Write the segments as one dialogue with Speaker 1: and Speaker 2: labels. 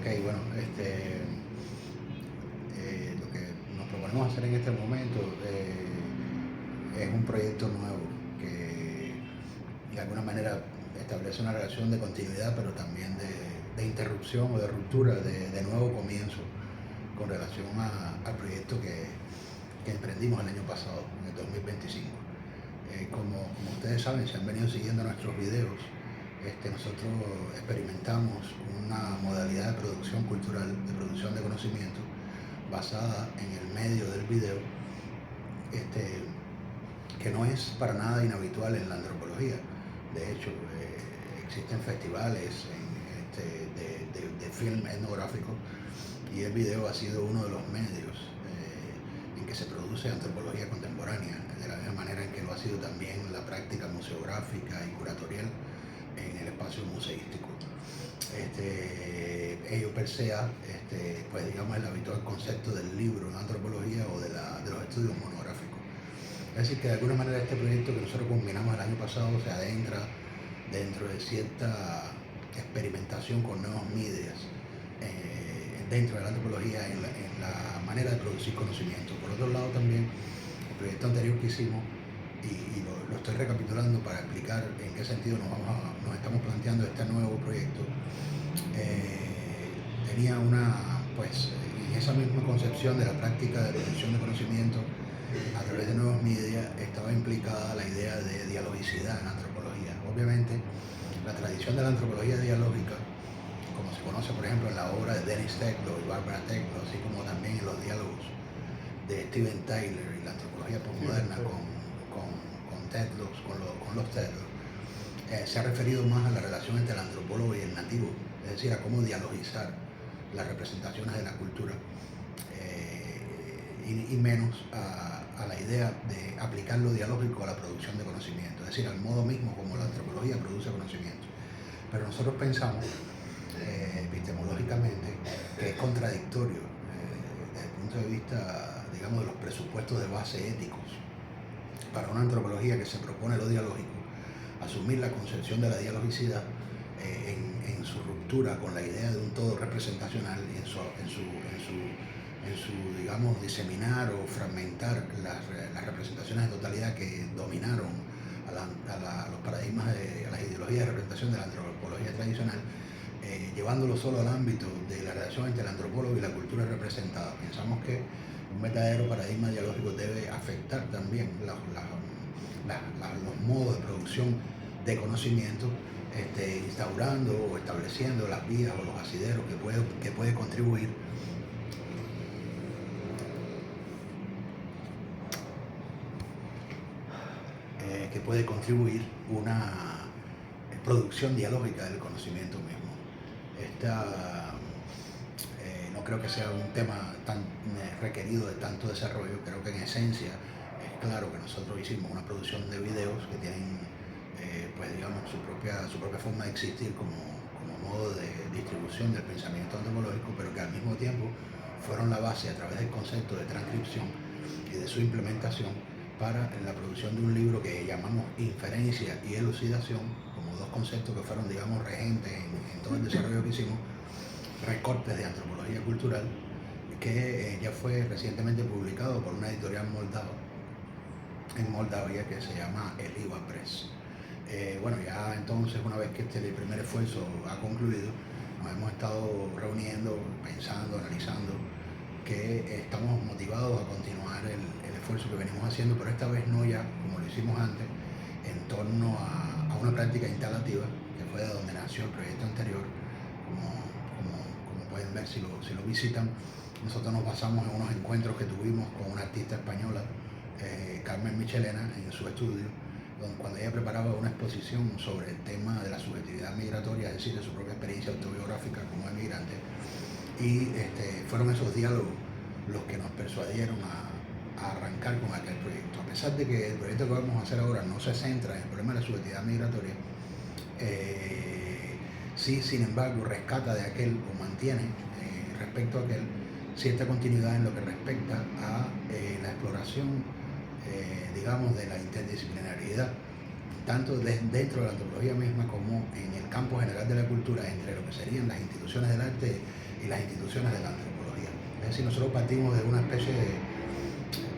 Speaker 1: Ok, bueno, lo que nos proponemos hacer en este momento es un proyecto nuevo que de alguna manera establece una relación de continuidad, pero también de interrupción o de ruptura, de nuevo comienzo con relación al proyecto que emprendimos el año pasado, en el 2025. Como ustedes saben, si han venido siguiendo nuestros videos, nosotros experimentamos una modalidad de producción cultural, de producción de conocimiento, basada en el medio del video, este, que no es para nada inhabitual en la antropología. De hecho, existen festivales de film etnográfico y el video ha sido uno de los medios en que se produce antropología contemporánea, de la misma manera en que lo ha sido también la práctica museográfica y curatorial en el espacio museístico. Ello per se, pues digamos el habitual concepto del libro en antropología o de los estudios monográficos. Es decir, que de alguna manera este proyecto que nosotros combinamos el año pasado se adentra dentro de cierta experimentación con nuevos medios dentro de la antropología en la manera de producir conocimiento. Por otro lado también, el proyecto anterior que hicimos, y lo estoy recapitulando para explicar en qué sentido nos estamos planteando este nuevo proyecto, tenía pues, en esa misma concepción de la práctica de producción de conocimiento a través de nuevos medios estaba implicada la idea de dialogicidad en antropología. Obviamente, la tradición de la antropología dialógica, como se conoce por ejemplo en la obra de Dennis Teclo y Barbara Teclo, así como también en los diálogos de Steven Tyler y la antropología postmoderna con Tedlos, con los Tedlos, se ha referido más a la relación entre el antropólogo y el nativo, es decir, a cómo dialogizar las representaciones de la cultura, y menos a la idea de aplicar lo dialógico a la producción de conocimiento, es decir, al modo mismo como la antropología produce conocimiento. Pero nosotros pensamos, epistemológicamente, que es contradictorio desde el punto de vista, digamos, de los presupuestos de base éticos para una antropología que se propone lo dialógico, asumir la concepción de la dialogicidad en su ruptura con la idea de un todo representacional y en su digamos, diseminar o fragmentar las representaciones de totalidad que dominaron a los paradigmas, a las ideologías de representación de la antropología tradicional, llevándolo solo al ámbito de la relación entre el antropólogo y la cultura representada. Pensamos que un verdadero paradigma dialógico debe afectar también los modos de producción de conocimiento, instaurando o estableciendo las vías o los asideros que puede contribuir una producción dialógica del conocimiento mismo. No creo que sea un tema tan requerido de tanto desarrollo. Creo que en esencia es claro que nosotros hicimos una producción de videos que tienen, pues digamos, su propia forma de existir como modo de distribución del pensamiento antropológico, pero que al mismo tiempo fueron la base a través del concepto de transcripción y de su implementación para la producción de un libro que llamamos Inferencia y Elucidación, como dos conceptos que fueron, digamos, regentes en todo el desarrollo que hicimos, recortes de antropología cultural, que ya fue recientemente publicado por una editorial en Moldavia que se llama Eliva Press. Bueno, ya entonces, una vez que el primer esfuerzo ha concluido, nos hemos estado reuniendo, pensando, analizando, que estamos motivados a continuar el esfuerzo que venimos haciendo, pero esta vez no ya como lo hicimos antes, en torno a una práctica instalativa, que fue de donde nació el proyecto anterior. Como pueden ver si lo visitan, nosotros nos basamos en unos encuentros que tuvimos con una artista española, Carmen Michelena, en su estudio, cuando ella preparaba una exposición sobre el tema de la subjetividad migratoria, es decir, de su propia experiencia autobiográfica como emigrante. Y fueron esos diálogos los que nos persuadieron a arrancar con aquel proyecto. A pesar de que el proyecto que vamos a hacer ahora no se centra en el problema de la subjetividad migratoria, sí, sin embargo, rescata de aquel o mantiene respecto a aquel cierta continuidad en lo que respecta a la exploración, digamos, de la interdisciplinariedad, tanto dentro de la antropología misma como en el campo general de la cultura, entre lo que serían las instituciones del arte y las instituciones de la antropología. Es decir, nosotros partimos de una especie de,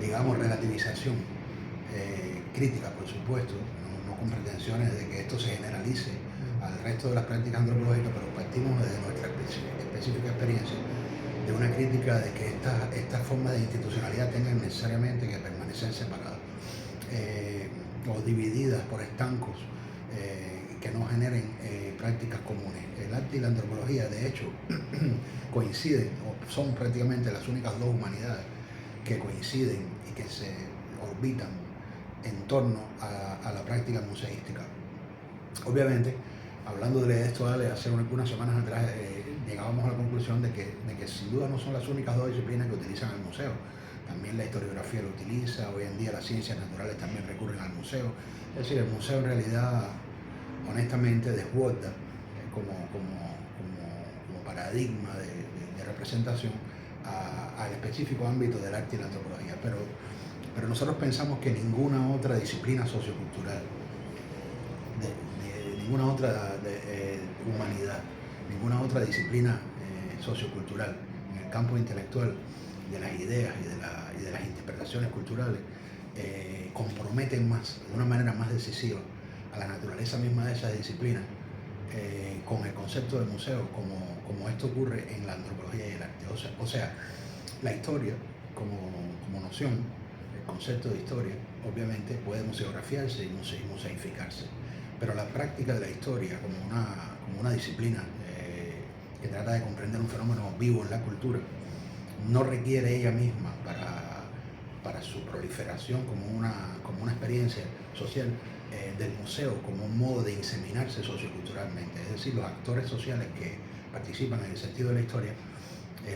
Speaker 1: digamos, relativización crítica, por supuesto, no con pretensiones de que esto se generalice al resto de las prácticas antropológicas, pero partimos de nuestra específica experiencia de una crítica de que estas formas de institucionalidad tengan necesariamente que permanecer separadas o divididas por estancos que no generen prácticas comunes. El arte y la antropología, de hecho, coinciden, o son prácticamente las únicas dos humanidades que coinciden y que se orbitan en torno a la práctica museística. Obviamente, hablando de esto, Ale, hace unas semanas atrás llegábamos a la conclusión de que sin duda no son las únicas dos disciplinas que utilizan el museo. También la historiografía lo utiliza, hoy en día las ciencias naturales también recurren al museo. Es decir, el museo en realidad, honestamente, desborda como paradigma de representación al específico ámbito del arte y la antropología. Pero nosotros pensamos que ninguna otra disciplina sociocultural, ninguna otra humanidad, ninguna otra disciplina sociocultural en el campo intelectual de las ideas y de las interpretaciones culturales comprometen más, de una manera más decisiva, a la naturaleza misma de esas disciplinas con el concepto del museo, como esto ocurre en la antropología y el arte. O sea, la historia como noción, el concepto de historia, obviamente puede museografiarse y museificarse, pero la práctica de la historia como una disciplina que trata de comprender un fenómeno vivo en la cultura, no requiere ella misma para su proliferación como una experiencia social del museo como un modo de inseminarse socioculturalmente. Es decir, los actores sociales que participan en el sentido de la historia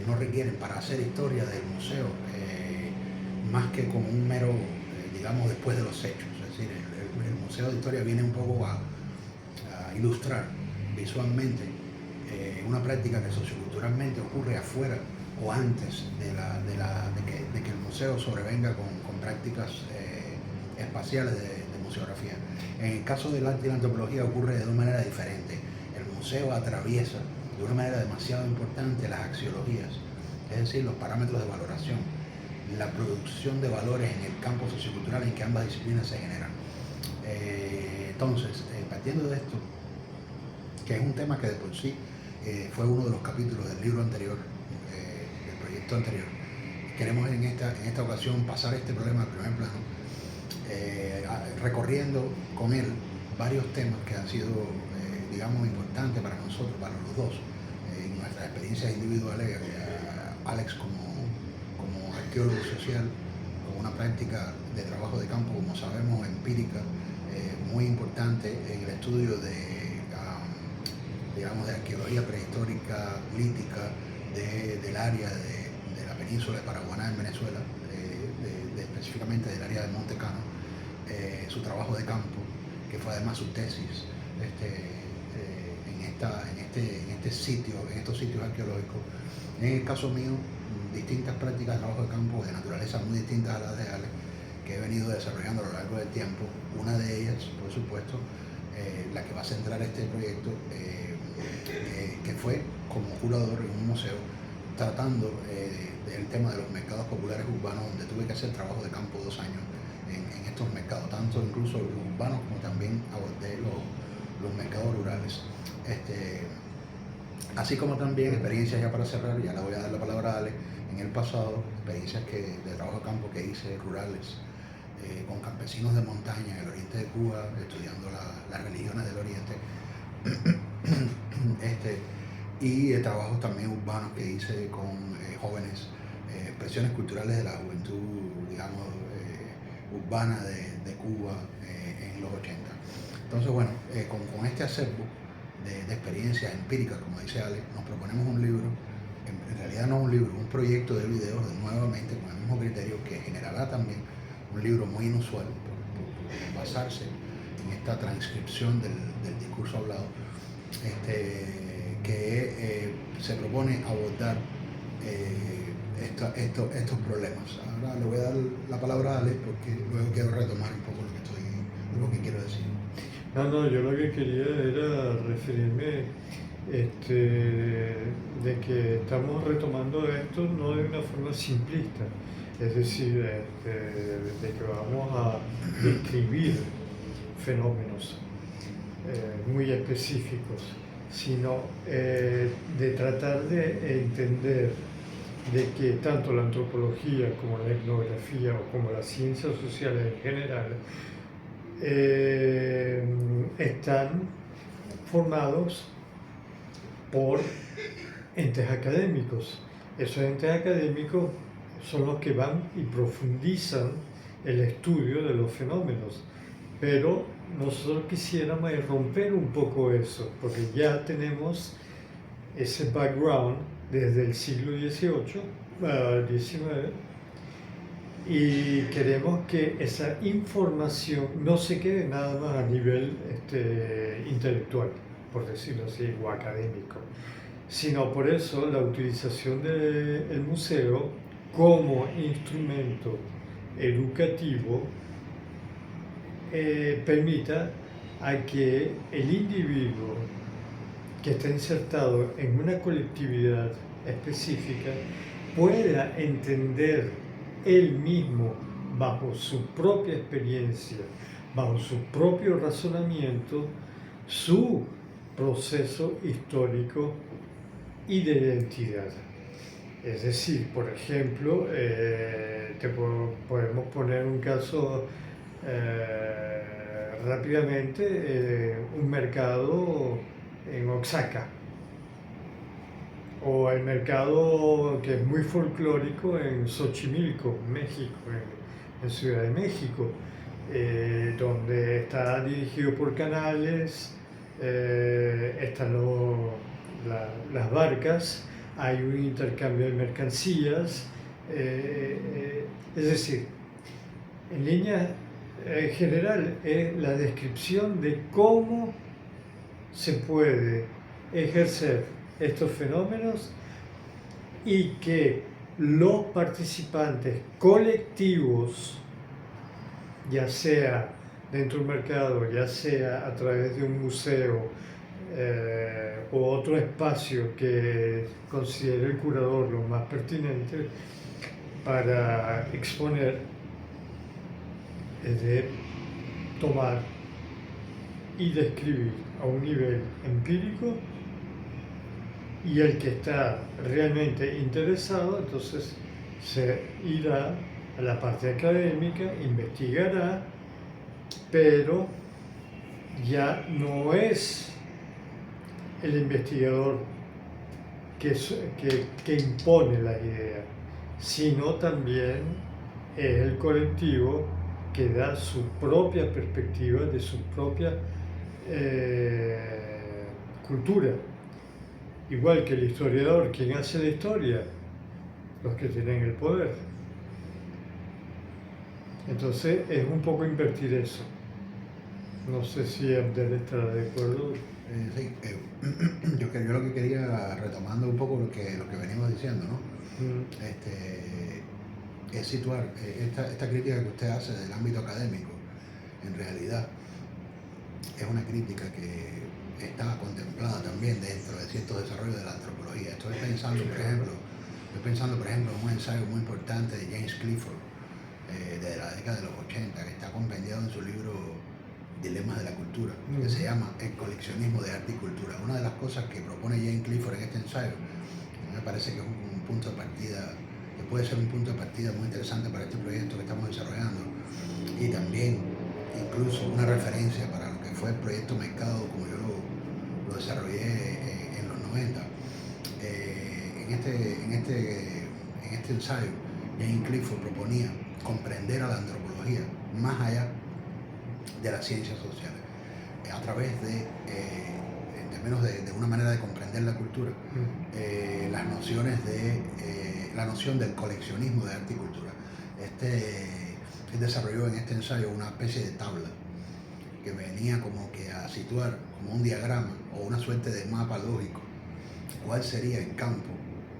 Speaker 1: no requieren para hacer historia del museo más que como un mero, digamos, después de los hechos. Es decir, el museo de historia viene un poco a ilustrar visualmente una práctica que socioculturalmente ocurre afuera o antes de que el museo sobrevenga con prácticas espaciales de museografía. En el caso del arte y la antropología ocurre de una manera diferente. El museo atraviesa de una manera demasiado importante las axiologías, es decir, los parámetros de valoración, la producción de valores en el campo sociocultural en que ambas disciplinas se generan. Entonces, partiendo de esto, que es un tema que de por sí fue uno de los capítulos del libro anterior, del proyecto anterior, queremos en esta ocasión pasar este problema al primer plano, recorriendo con él varios temas que han sido, digamos, importantes para nosotros, para los dos, en nuestras experiencias individuales. Alex como arqueólogo social, con una práctica de trabajo de campo, como sabemos, empírica, muy importante en el estudio digamos, de arqueología prehistórica, lítica, del área de la península de Paraguaná en Venezuela, específicamente del área de Monte Cano, su trabajo de campo, que fue además su tesis en estos sitios arqueológicos. En el caso mío, distintas prácticas de trabajo de campo de naturaleza muy distintas a las de Alex, que he venido desarrollando a lo largo del tiempo. Una de ellas, por supuesto, la que va a centrar este proyecto, que fue como curador en un museo, tratando el tema de los mercados populares urbanos, donde tuve que hacer trabajo de campo 2 años en estos mercados, tanto incluso los urbanos como también abordé los mercados rurales. Así como también experiencias, ya para cerrar, ya le voy a dar la palabra a Ale, en el pasado, experiencias de trabajo de campo que hice rurales, con campesinos de montaña en el oriente de Cuba, estudiando las religiones del oriente, y trabajos también urbanos que hice con jóvenes, expresiones culturales de la juventud, digamos, urbana de Cuba en los 80. Entonces, bueno, con este acervo de experiencias empíricas, como dice Ale, nos proponemos un libro, en realidad no un libro, un proyecto de videos, nuevamente con el mismo criterio, que generará también un libro muy inusual por basarse en esta transcripción del discurso hablado, que se propone abordar estos problemas. Ahora le voy a dar la palabra a Ale, porque luego quiero retomar un poco lo que quiero decir.
Speaker 2: No, yo lo que quería era referirme de que estamos retomando esto no de una forma simplista, es decir, de que vamos a describir fenómenos muy específicos, sino de tratar de entender de que tanto la antropología como la etnografía o como las ciencias sociales en general están formados por entes académicos. Esos entes académicos son los que van y profundizan el estudio de los fenómenos, pero nosotros quisiéramos romper un poco eso, porque ya tenemos ese background desde el siglo XVIII, XIX, y queremos que esa información no se quede nada más a nivel intelectual, por decirlo así, o académico, sino por eso la utilización del museo como instrumento educativo permita a que el individuo que está insertado en una colectividad específica pueda entender él mismo, bajo su propia experiencia, bajo su propio razonamiento, su proceso histórico y de identidad. Es decir, por ejemplo, podemos poner un caso rápidamente, un mercado en Oaxaca, o el mercado que es muy folclórico en Xochimilco, México, en Ciudad de México, donde está dirigido por canales, están las barcas, hay un intercambio de mercancías, es decir, en línea general es la descripción de cómo se puede ejercer estos fenómenos y que los participantes colectivos, ya sea dentro del mercado, ya sea a través de un museo o otro espacio que considere el curador lo más pertinente para exponer, es de tomar y describir a un nivel empírico, y el que está realmente interesado entonces se irá a la parte académica, investigará, pero ya no es el investigador que impone la idea, sino también es el colectivo que da su propia perspectiva de su propia cultura. Igual que el historiador, quien hace la historia, los que tienen el poder. Entonces es un poco invertir eso. No sé si Abdel estará de acuerdo.
Speaker 1: Sí, yo lo que quería, retomando un poco lo que venimos diciendo, ¿no? Es situar esta crítica que usted hace del ámbito académico, en realidad es una crítica que está contemplada también dentro de ciertos desarrollos de la antropología. Estoy pensando, por ejemplo, en un ensayo muy importante de James Clifford, de la década de los 80, que está compendiado en su libro Dilemas de la Cultura, que se llama El coleccionismo de arte y cultura. Una de las cosas que propone James Clifford en este ensayo, me parece que es un punto de partida, que puede ser un punto de partida muy interesante para este proyecto que estamos desarrollando, y también incluso una referencia para lo que fue el proyecto Mercado, como yo lo desarrollé en los 90. En este ensayo, James Clifford proponía comprender a la antropología más allá de las ciencias sociales, a través en términos de una manera de comprender la cultura, las nociones la noción del coleccionismo de arte y cultura. Él desarrolló en este ensayo una especie de tabla que venía como que a situar como un diagrama o una suerte de mapa lógico cuál sería el campo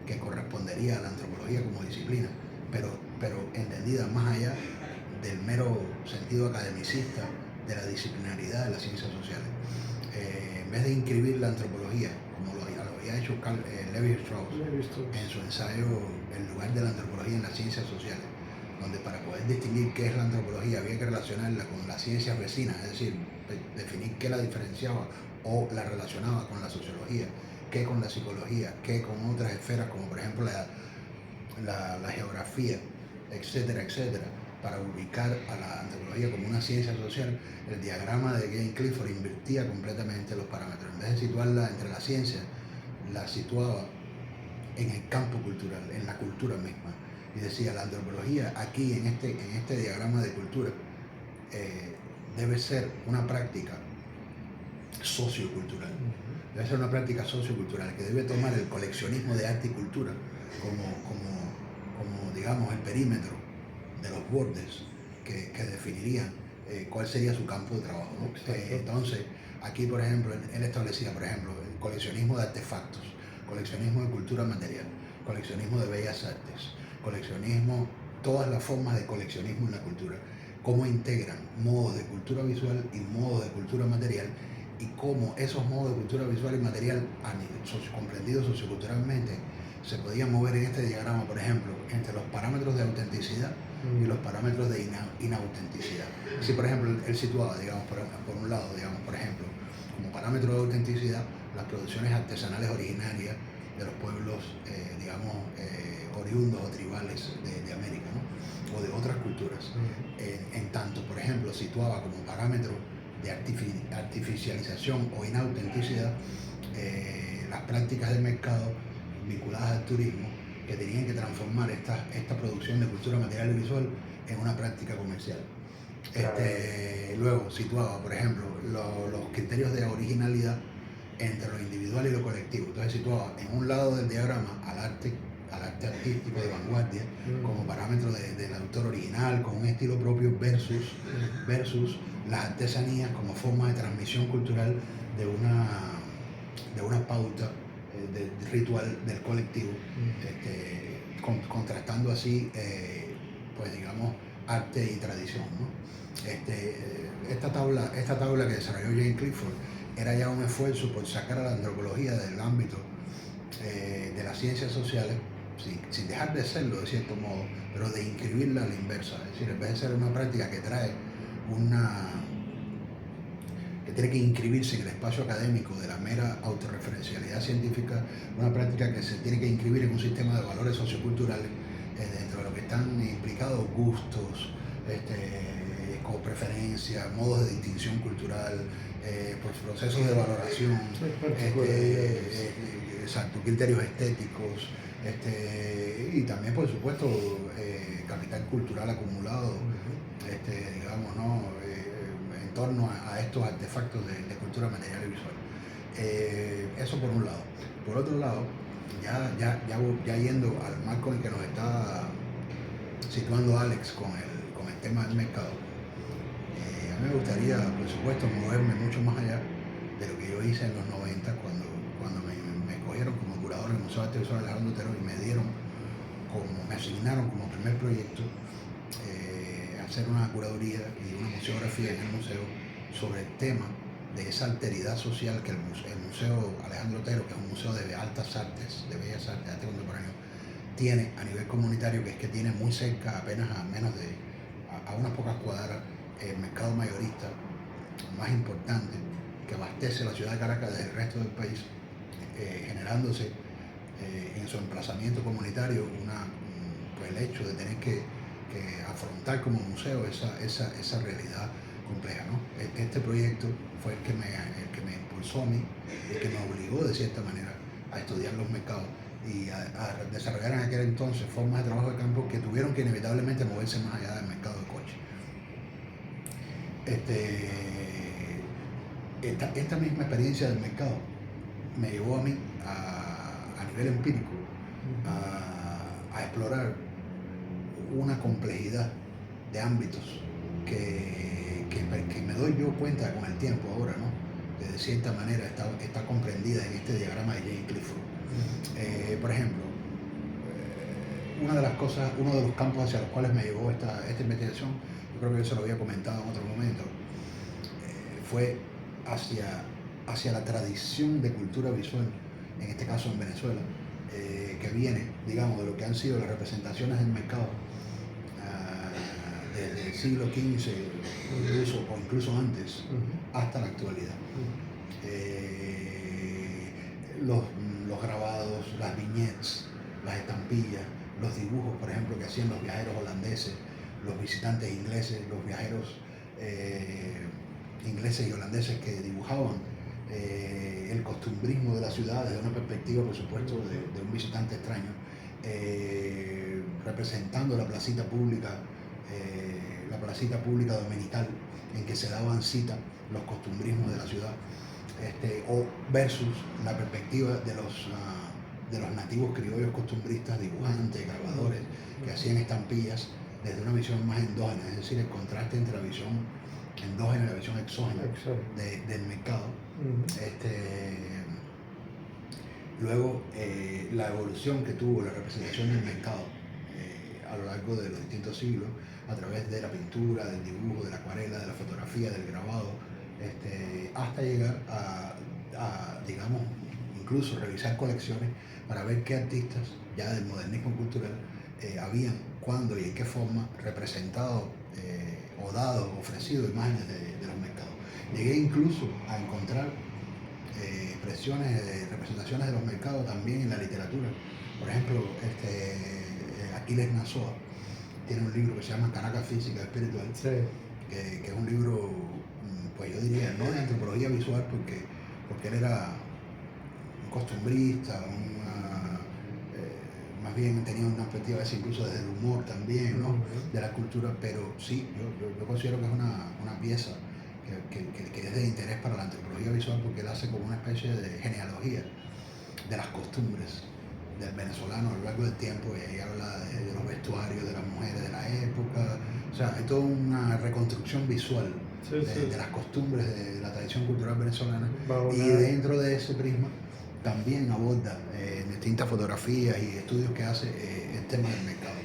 Speaker 1: que correspondería a la antropología como disciplina, pero entendida más allá del mero sentido academicista de la disciplinaridad de las ciencias sociales. En vez de inscribir la antropología, como lo había hecho Levi Strauss
Speaker 2: Levi Strauss.
Speaker 1: en su ensayo El lugar de la antropología en las ciencias sociales, donde para poder distinguir qué es la antropología había que relacionarla con las ciencias vecinas, es decir, definir qué la diferenciaba o la relacionaba con la sociología, qué con la psicología, qué con otras esferas como por ejemplo la geografía, etcétera, etcétera, para ubicar a la antropología como una ciencia social. El diagrama de Jane Clifford invertía completamente los parámetros. En vez de situarla entre la ciencia, la situaba en el campo cultural, en la cultura misma. Y decía, la antropología aquí en este diagrama de cultura debe ser una práctica sociocultural. Debe ser una práctica sociocultural que debe tomar el coleccionismo de arte y cultura como digamos, el perímetro de los bordes que definirían cuál sería su campo de trabajo, ¿no? Entonces, aquí, por ejemplo, él establecía, por ejemplo, el coleccionismo de artefactos, coleccionismo de cultura material, coleccionismo de bellas artes, coleccionismo, todas las formas de coleccionismo en la cultura, cómo integran modos de cultura visual y modos de cultura material, y cómo esos modos de cultura visual y material, comprendidos socioculturalmente, se podían mover en este diagrama, por ejemplo, entre los parámetros de autenticidad y los parámetros de inautenticidad. Si, por ejemplo, él situaba, digamos, por un lado, digamos, por ejemplo, como parámetro de autenticidad, las producciones artesanales originarias de los pueblos, digamos, oriundos o tribales de América, ¿no? O de otras culturas. En tanto, por ejemplo, situaba como parámetro de artificialización o inautenticidad las prácticas del mercado vinculadas al turismo, que tenían que transformar esta producción de cultura material y visual en una práctica comercial. Luego situaba, por ejemplo, los criterios de originalidad entre lo individual y lo colectivo. Entonces situaba en un lado del diagrama al arte artístico de vanguardia como parámetro del autor original, con un estilo propio, versus las artesanías como forma de transmisión cultural de una pauta del ritual del colectivo, contrastando así, pues digamos, arte y tradición, ¿no? Esta tabla que desarrolló Jane Clifford era ya un esfuerzo por sacar a la antropología del ámbito de las ciencias sociales, sin dejar de serlo de cierto modo, pero de inscribirla a la inversa. Es decir, en vez de ser una práctica que tiene que inscribirse en el espacio académico de la mera autorreferencialidad científica, una práctica que se tiene que inscribir en un sistema de valores socioculturales dentro de lo que están implicados gustos, como preferencias, modos de distinción cultural, procesos de valoración, exacto, criterios estéticos, y también, por supuesto, capital cultural acumulado, digamos, ¿no? En torno a estos artefactos de cultura material y visual. Eso por un lado. Por otro lado, ya yendo al marco en que nos está situando Alex con el tema del mercado, a mí me gustaría, por supuesto, moverme mucho más allá de lo que yo hice en los 90 cuando me escogieron como curador del Museo de Arte Visual Alejandro Otero y me asignaron como primer proyecto hacer una curaduría y una museografía en el museo sobre el tema de esa alteridad social que el Museo Alejandro Otero, que es un museo de altas artes, de bellas artes, de arte contemporáneo, tiene a nivel comunitario, que es que tiene muy cerca, apenas a unas pocas cuadras, el mercado mayorista más importante que abastece la ciudad de Caracas del resto del país, generándose en su emplazamiento comunitario pues el hecho de tener que afrontar como museo esa realidad compleja, ¿no? Este proyecto fue el que me impulsó a mí, el que me obligó de cierta manera a estudiar los mercados y a desarrollar en aquel entonces formas de trabajo de campo que tuvieron que inevitablemente moverse más allá del mercado de coche. Esta misma experiencia del mercado me llevó a mí a nivel empírico a explorar una complejidad de ámbitos que me doy yo cuenta con el tiempo ahora, ¿no? Que de cierta manera está comprendida en este diagrama de Jane Clifford. Por ejemplo, uno de los campos hacia los cuales me llevó esta investigación, yo creo que yo se lo había comentado en otro momento, fue hacia la tradición de cultura visual en este caso en Venezuela, que viene, digamos, de lo que han sido las representaciones del mercado desde el siglo XV o incluso antes hasta la actualidad. Los grabados, las vignettes, las estampillas, los dibujos, por ejemplo, que hacían los viajeros holandeses, los visitantes ingleses, los viajeros ingleses y holandeses que dibujaban el costumbrismo de la ciudad desde una perspectiva, por supuesto, de un visitante extraño, representando la placita pública dominical en que se daban cita los costumbrismos de la ciudad, o versus la perspectiva de los nativos criollos costumbristas, dibujantes, grabadores, que hacían estampillas desde una visión más endógena, es decir, el contraste entre la visión endógena y la visión exógena del mercado. Luego, la evolución que tuvo la representación del mercado a lo largo de los distintos siglos, a través de la pintura, del dibujo, de la acuarela, de la fotografía, del grabado, hasta llegar a, digamos, incluso revisar colecciones para ver qué artistas ya del modernismo cultural habían, cuándo y en qué forma representado o dado, ofrecido imágenes de los mercados. Llegué incluso a encontrar expresiones, representaciones de los mercados también en la literatura. Por ejemplo, Aquiles Nazoa tiene un libro que se llama Caracas Física Espiritual, que es un libro, pues yo diría, no de antropología visual, porque él era un costumbrista, más bien tenía una perspectiva incluso desde el humor también, ¿no? De la cultura, pero sí, yo considero que es una pieza que es de interés para la antropología visual, porque él hace como una especie de genealogía de las costumbres del venezolano a lo largo del tiempo, y ahí habla de los vestuarios de las mujeres de la época, o sea, hay toda una reconstrucción visual de las costumbres de la tradición cultural venezolana, y dentro de ese prisma también aborda en distintas fotografías y estudios que hace el tema del mercado.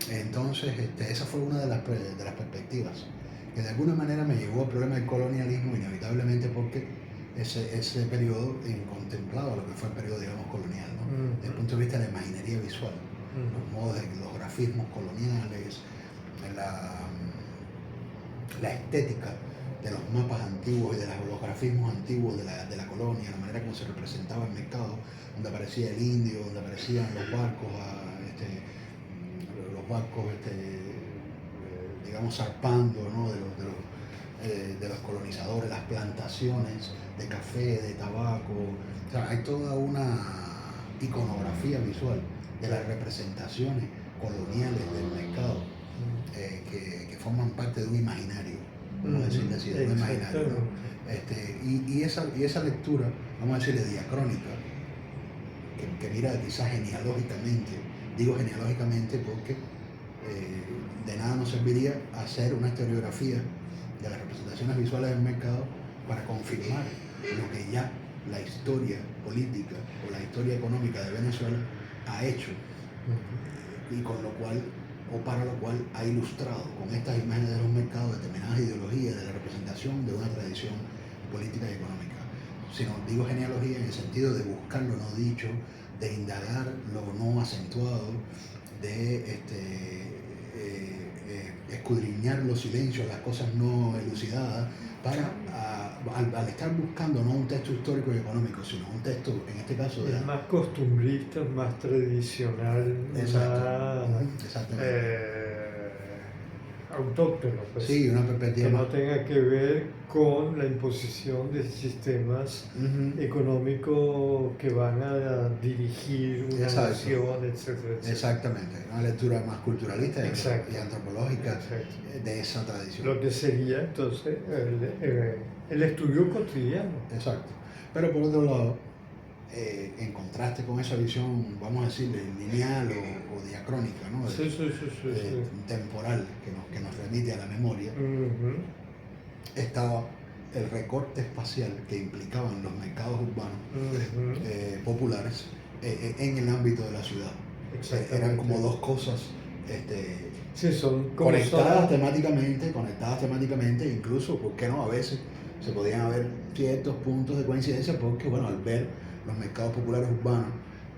Speaker 1: Entonces, esa fue una de las perspectivas que de alguna manera me llevó al problema del colonialismo, inevitablemente, porque ese periodo contemplaba lo que fue el periodo, digamos, colonial, ¿no? Desde el punto de vista de la imaginería visual, los modos, los grafismos coloniales, la estética de los mapas antiguos y de los grafismos antiguos de la colonia, la manera como se representaba el mercado, donde aparecía el indio, donde aparecían los barcos, digamos, zarpando, ¿no? de los colonizadores, las plantaciones de café, de tabaco. O sea, hay toda una iconografía visual de las representaciones coloniales del mercado que forman parte de un imaginario, vamos a decirle así, de un imaginario, ¿no? Y esa lectura, vamos a decirle diacrónica, que mira quizás genealógicamente, digo genealógicamente porque de nada nos serviría hacer una historiografía de las representaciones visuales del mercado para confirmar lo que ya la historia política o la historia económica de Venezuela ha hecho, y con lo cual, o para lo cual, ha ilustrado con estas imágenes de los mercados determinadas ideologías de la representación de una tradición política y económica. Sino digo genealogía en el sentido de buscar lo no dicho, de indagar lo no acentuado, de escudriñar los silencios, las cosas no elucidadas, para al estar buscando no un texto histórico y económico, sino un texto, en este caso,
Speaker 2: es más costumbrista, más tradicional, autóctono, pues,
Speaker 1: sí, una perspectiva
Speaker 2: que no tenga que ver con la imposición de sistemas económicos que van a dirigir una nación, etcétera.
Speaker 1: Exactamente, una lectura más culturalista y antropológica de esa tradición.
Speaker 2: Lo que sería entonces el estudio cotidiano.
Speaker 1: Exacto. Pero por otro lado, en contraste con esa visión, vamos a decir, lineal o diacrónica, ¿no? Temporal, que nos remite a la memoria, estaba el recorte espacial que implicaban los mercados urbanos populares en el ámbito de la ciudad. Eran como dos cosas
Speaker 2: son
Speaker 1: conectadas temáticamente, incluso, ¿por qué no? A veces se podían haber ciertos puntos de coincidencia, porque, bueno, al ver los mercados populares urbanos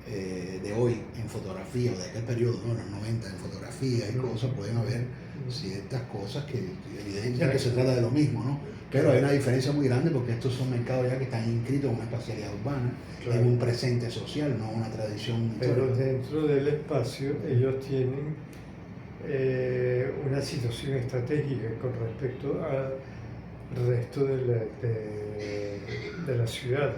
Speaker 1: de hoy en fotografía, o de aquel periodo, ¿no? Los 90 en fotografía y cosas, pueden haber ciertas cosas que evidentemente se trata de lo mismo, ¿no? Pero hay una diferencia muy grande porque estos son mercados ya que están inscritos en una espacialidad urbana, en un presente social, no una tradición.
Speaker 2: Pero dentro del espacio ellos tienen una situación estratégica con respecto al resto de la ciudad.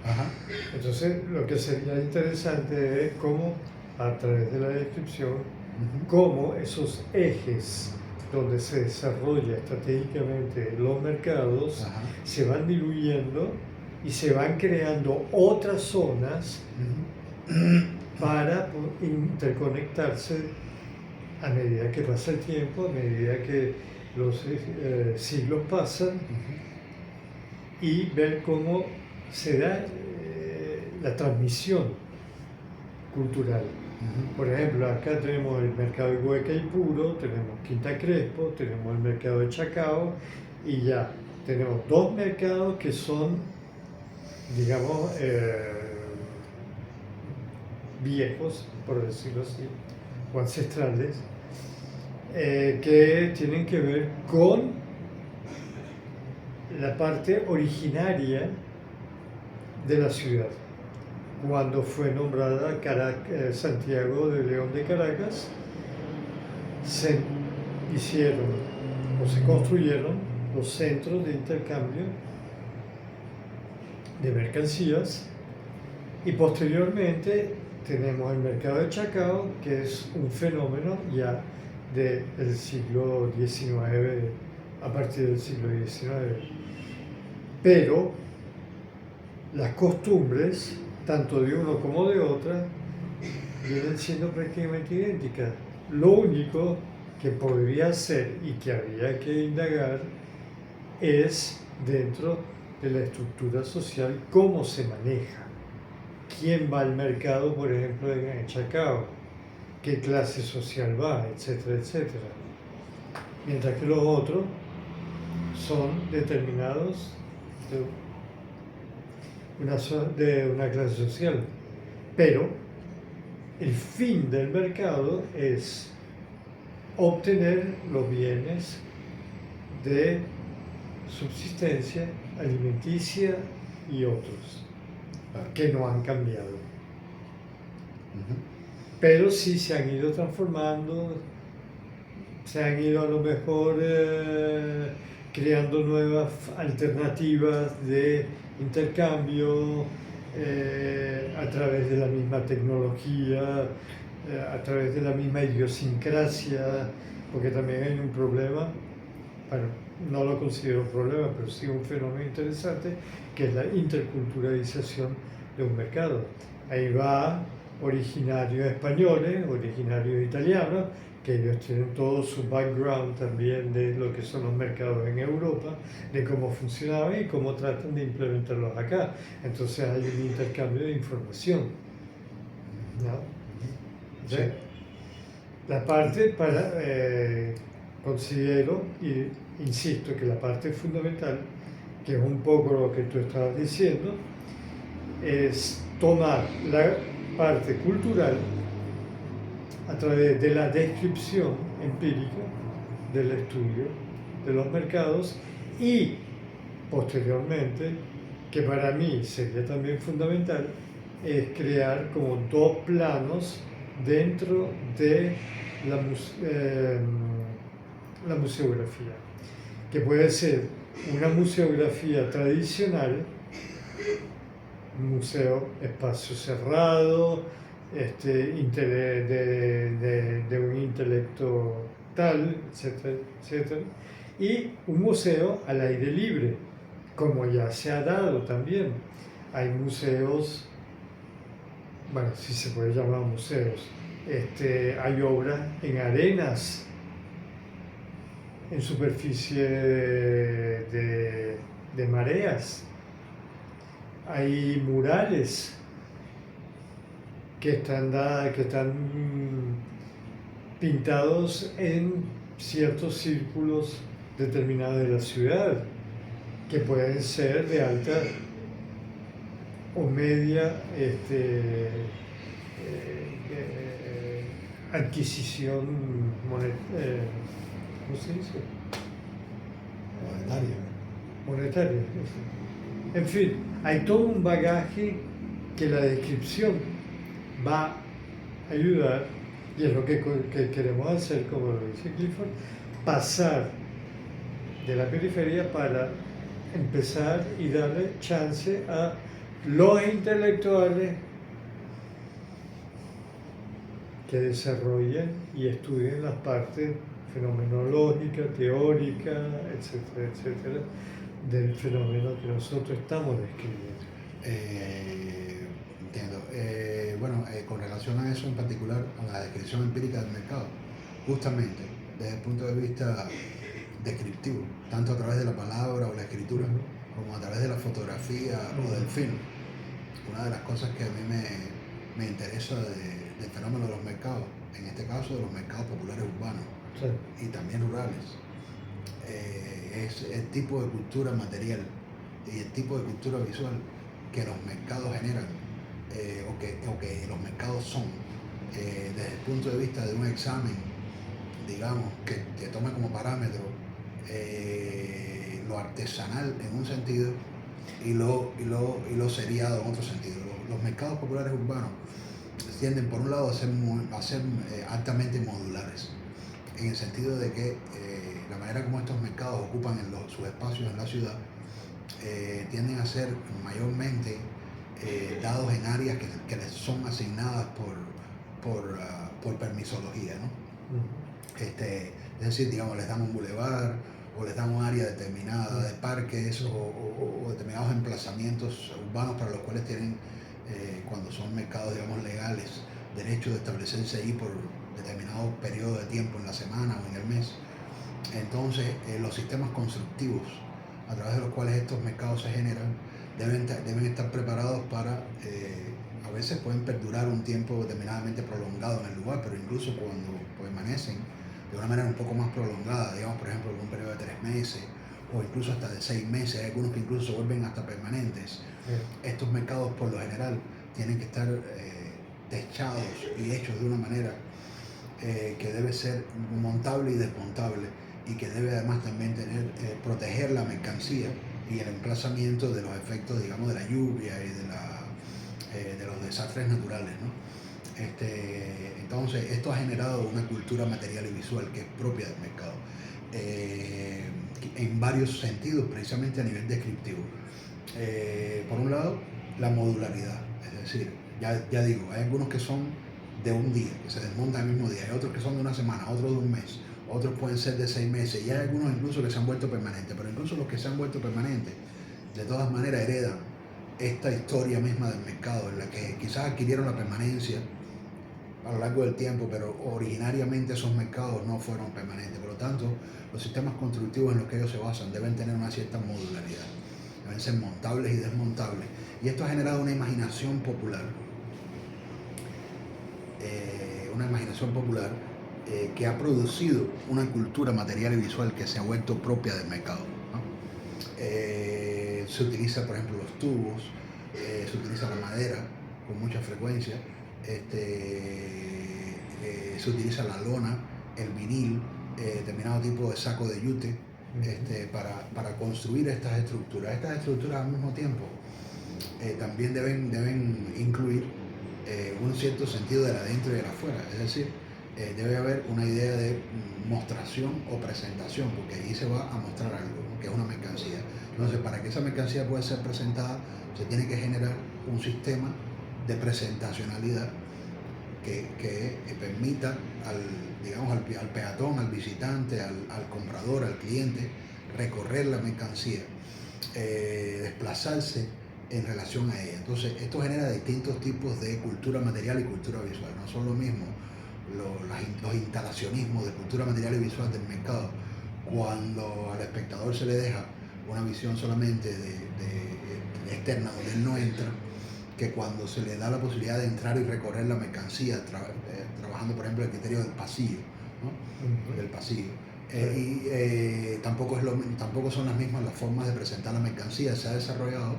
Speaker 1: Ajá.
Speaker 2: Entonces, lo que sería interesante es cómo, a través de la descripción, cómo esos ejes donde se desarrolla estratégicamente los mercados se van diluyendo y se van creando otras zonas para interconectarse a medida que pasa el tiempo, a medida que los siglos pasan, y ver cómo se da la transmisión cultural. Por ejemplo, acá tenemos el mercado de Guaycaipuro, tenemos Quinta Crespo, tenemos el mercado de Chacao, y ya tenemos dos mercados que son, digamos, viejos, por decirlo así, o ancestrales, que tienen que ver con la parte originaria de la ciudad. Cuando fue nombrada Santiago de León de Caracas, se hicieron o se construyeron los centros de intercambio de mercancías, y posteriormente tenemos el mercado de Chacao, que es un fenómeno ya del siglo XIX, a partir del siglo XIX. Pero las costumbres, tanto de uno como de otra, vienen siendo prácticamente idénticas. Lo único que podría ser y que habría que indagar es dentro de la estructura social cómo se maneja. ¿Quién va al mercado, por ejemplo, en Chacao? ¿Qué clase social va? Etcétera, etcétera. Mientras que los otros son determinados de una clase social. Pero el fin del mercado es obtener los bienes de subsistencia alimenticia y otros que no han cambiado. Pero sí se han ido transformando, se han ido a lo mejor creando nuevas alternativas de intercambio a través de la misma tecnología, a través de la misma idiosincrasia, porque también hay un problema, bueno, no lo considero un problema, pero sí un fenómeno interesante, que es la interculturalización de un mercado. Ahí va originarios españoles, originarios italianos, que ellos tienen todo su background también de lo que son los mercados en Europa, de cómo funcionaban y cómo tratan de implementarlos acá. Entonces hay un intercambio de información, ¿no? Sí. La parte considero, y insisto, que la parte fundamental, que es un poco lo que tú estabas diciendo, es tomar la parte cultural a través de la descripción empírica del estudio de los mercados, y posteriormente, que para mí sería también fundamental, es crear como dos planos dentro de la museografía, que puede ser una museografía tradicional, un museo espacio cerrado, de un intelecto tal, etcétera, etcétera, y un museo al aire libre, como ya se ha dado también. Hay museos, bueno, si se puede llamar museos, hay obras en arenas, en superficie de mareas, hay murales que están pintados en ciertos círculos determinados de la ciudad, que pueden ser de alta o media adquisición ¿cómo se dice? Monetaria. En fin, hay todo un bagaje que la descripción va a ayudar, y es lo que queremos hacer, como lo dice Clifford, pasar de la periferia para empezar y darle chance a los intelectuales que desarrollen y estudien las partes fenomenológicas, teóricas, etcétera, etcétera, del fenómeno que nosotros estamos describiendo.
Speaker 1: Entiendo. Bueno, con relación a eso en particular, a la descripción empírica del mercado, justamente desde el punto de vista descriptivo, tanto a través de la palabra o la escritura, como a través de la fotografía o del film, una de las cosas que a mí me interesa del fenómeno de los mercados, en este caso de los mercados populares urbanos, sí, y también rurales, es el tipo de cultura material y el tipo de cultura visual que los mercados generan, o que los mercados son, desde el punto de vista de un examen, digamos, que tome como parámetro lo artesanal en un sentido y lo seriado en otro sentido. Los mercados populares urbanos tienden, por un lado, a ser altamente modulares, en el sentido de que la manera como estos mercados ocupan sus espacios en la ciudad tienden a ser mayormente dados en áreas que les son asignadas por permisología, ¿no? Es decir, digamos, les dan un bulevar o les dan un área determinada de parques o determinados emplazamientos urbanos para los cuales tienen, cuando son mercados, digamos, legales, derecho de establecerse ahí por determinado periodo de tiempo en la semana o en el mes. Entonces, los sistemas constructivos a través de los cuales estos mercados se generan deben estar preparados para, a veces pueden perdurar un tiempo determinadamente prolongado en el lugar, pero incluso cuando permanecen de una manera un poco más prolongada, digamos, por ejemplo, en un periodo de 3 meses o incluso hasta de 6 meses, hay algunos que incluso se vuelven hasta permanentes. Estos mercados, por lo general, tienen que estar techados y hechos de una manera que debe ser montable y desmontable, y que debe además también proteger la mercancía y el emplazamiento de los efectos, digamos, de la lluvia y de los desastres naturales, ¿no? Entonces, esto ha generado una cultura material y visual que es propia del mercado, en varios sentidos, precisamente a nivel descriptivo. Por un lado, la modularidad, es decir, ya digo, hay algunos que son de un día, que se desmontan el mismo día, hay otros que son de una semana, otros de un mes, otros pueden ser de 6 meses, y hay algunos incluso que se han vuelto permanentes, pero incluso los que se han vuelto permanentes, de todas maneras heredan esta historia misma del mercado, en la que quizás adquirieron la permanencia a lo largo del tiempo, pero originariamente esos mercados no fueron permanentes. Por lo tanto, los sistemas constructivos en los que ellos se basan deben tener una cierta modularidad, deben ser montables y desmontables, y esto ha generado una imaginación popular, que ha producido una cultura material y visual que se ha vuelto propia del mercado, ¿no? Se utiliza, por ejemplo, los tubos, se utiliza la madera con mucha frecuencia, se utiliza la lona, el vinil, determinado tipo de saco de yute, para construir estas estructuras. Estas estructuras al mismo tiempo también deben incluir un cierto sentido del adentro y del afuera, es decir, debe haber una idea de mostración o presentación, porque ahí se va a mostrar algo, ¿no?, que es una mercancía. Entonces, para que esa mercancía pueda ser presentada, se tiene que generar un sistema de presentacionalidad que permita al peatón, al visitante, al comprador, al cliente, recorrer la mercancía, desplazarse en relación a ella. Entonces, esto genera distintos tipos de cultura material y cultura visual. No son lo mismo los instalacionismos de cultura material y visual del mercado, cuando al espectador se le deja una visión solamente de externa, donde él no entra, que cuando se le da la posibilidad de entrar y recorrer la mercancía, trabajando, por ejemplo, el criterio del pasillo, ¿no? Del pasillo. Tampoco son las mismas las formas de presentar la mercancía. Se ha desarrollado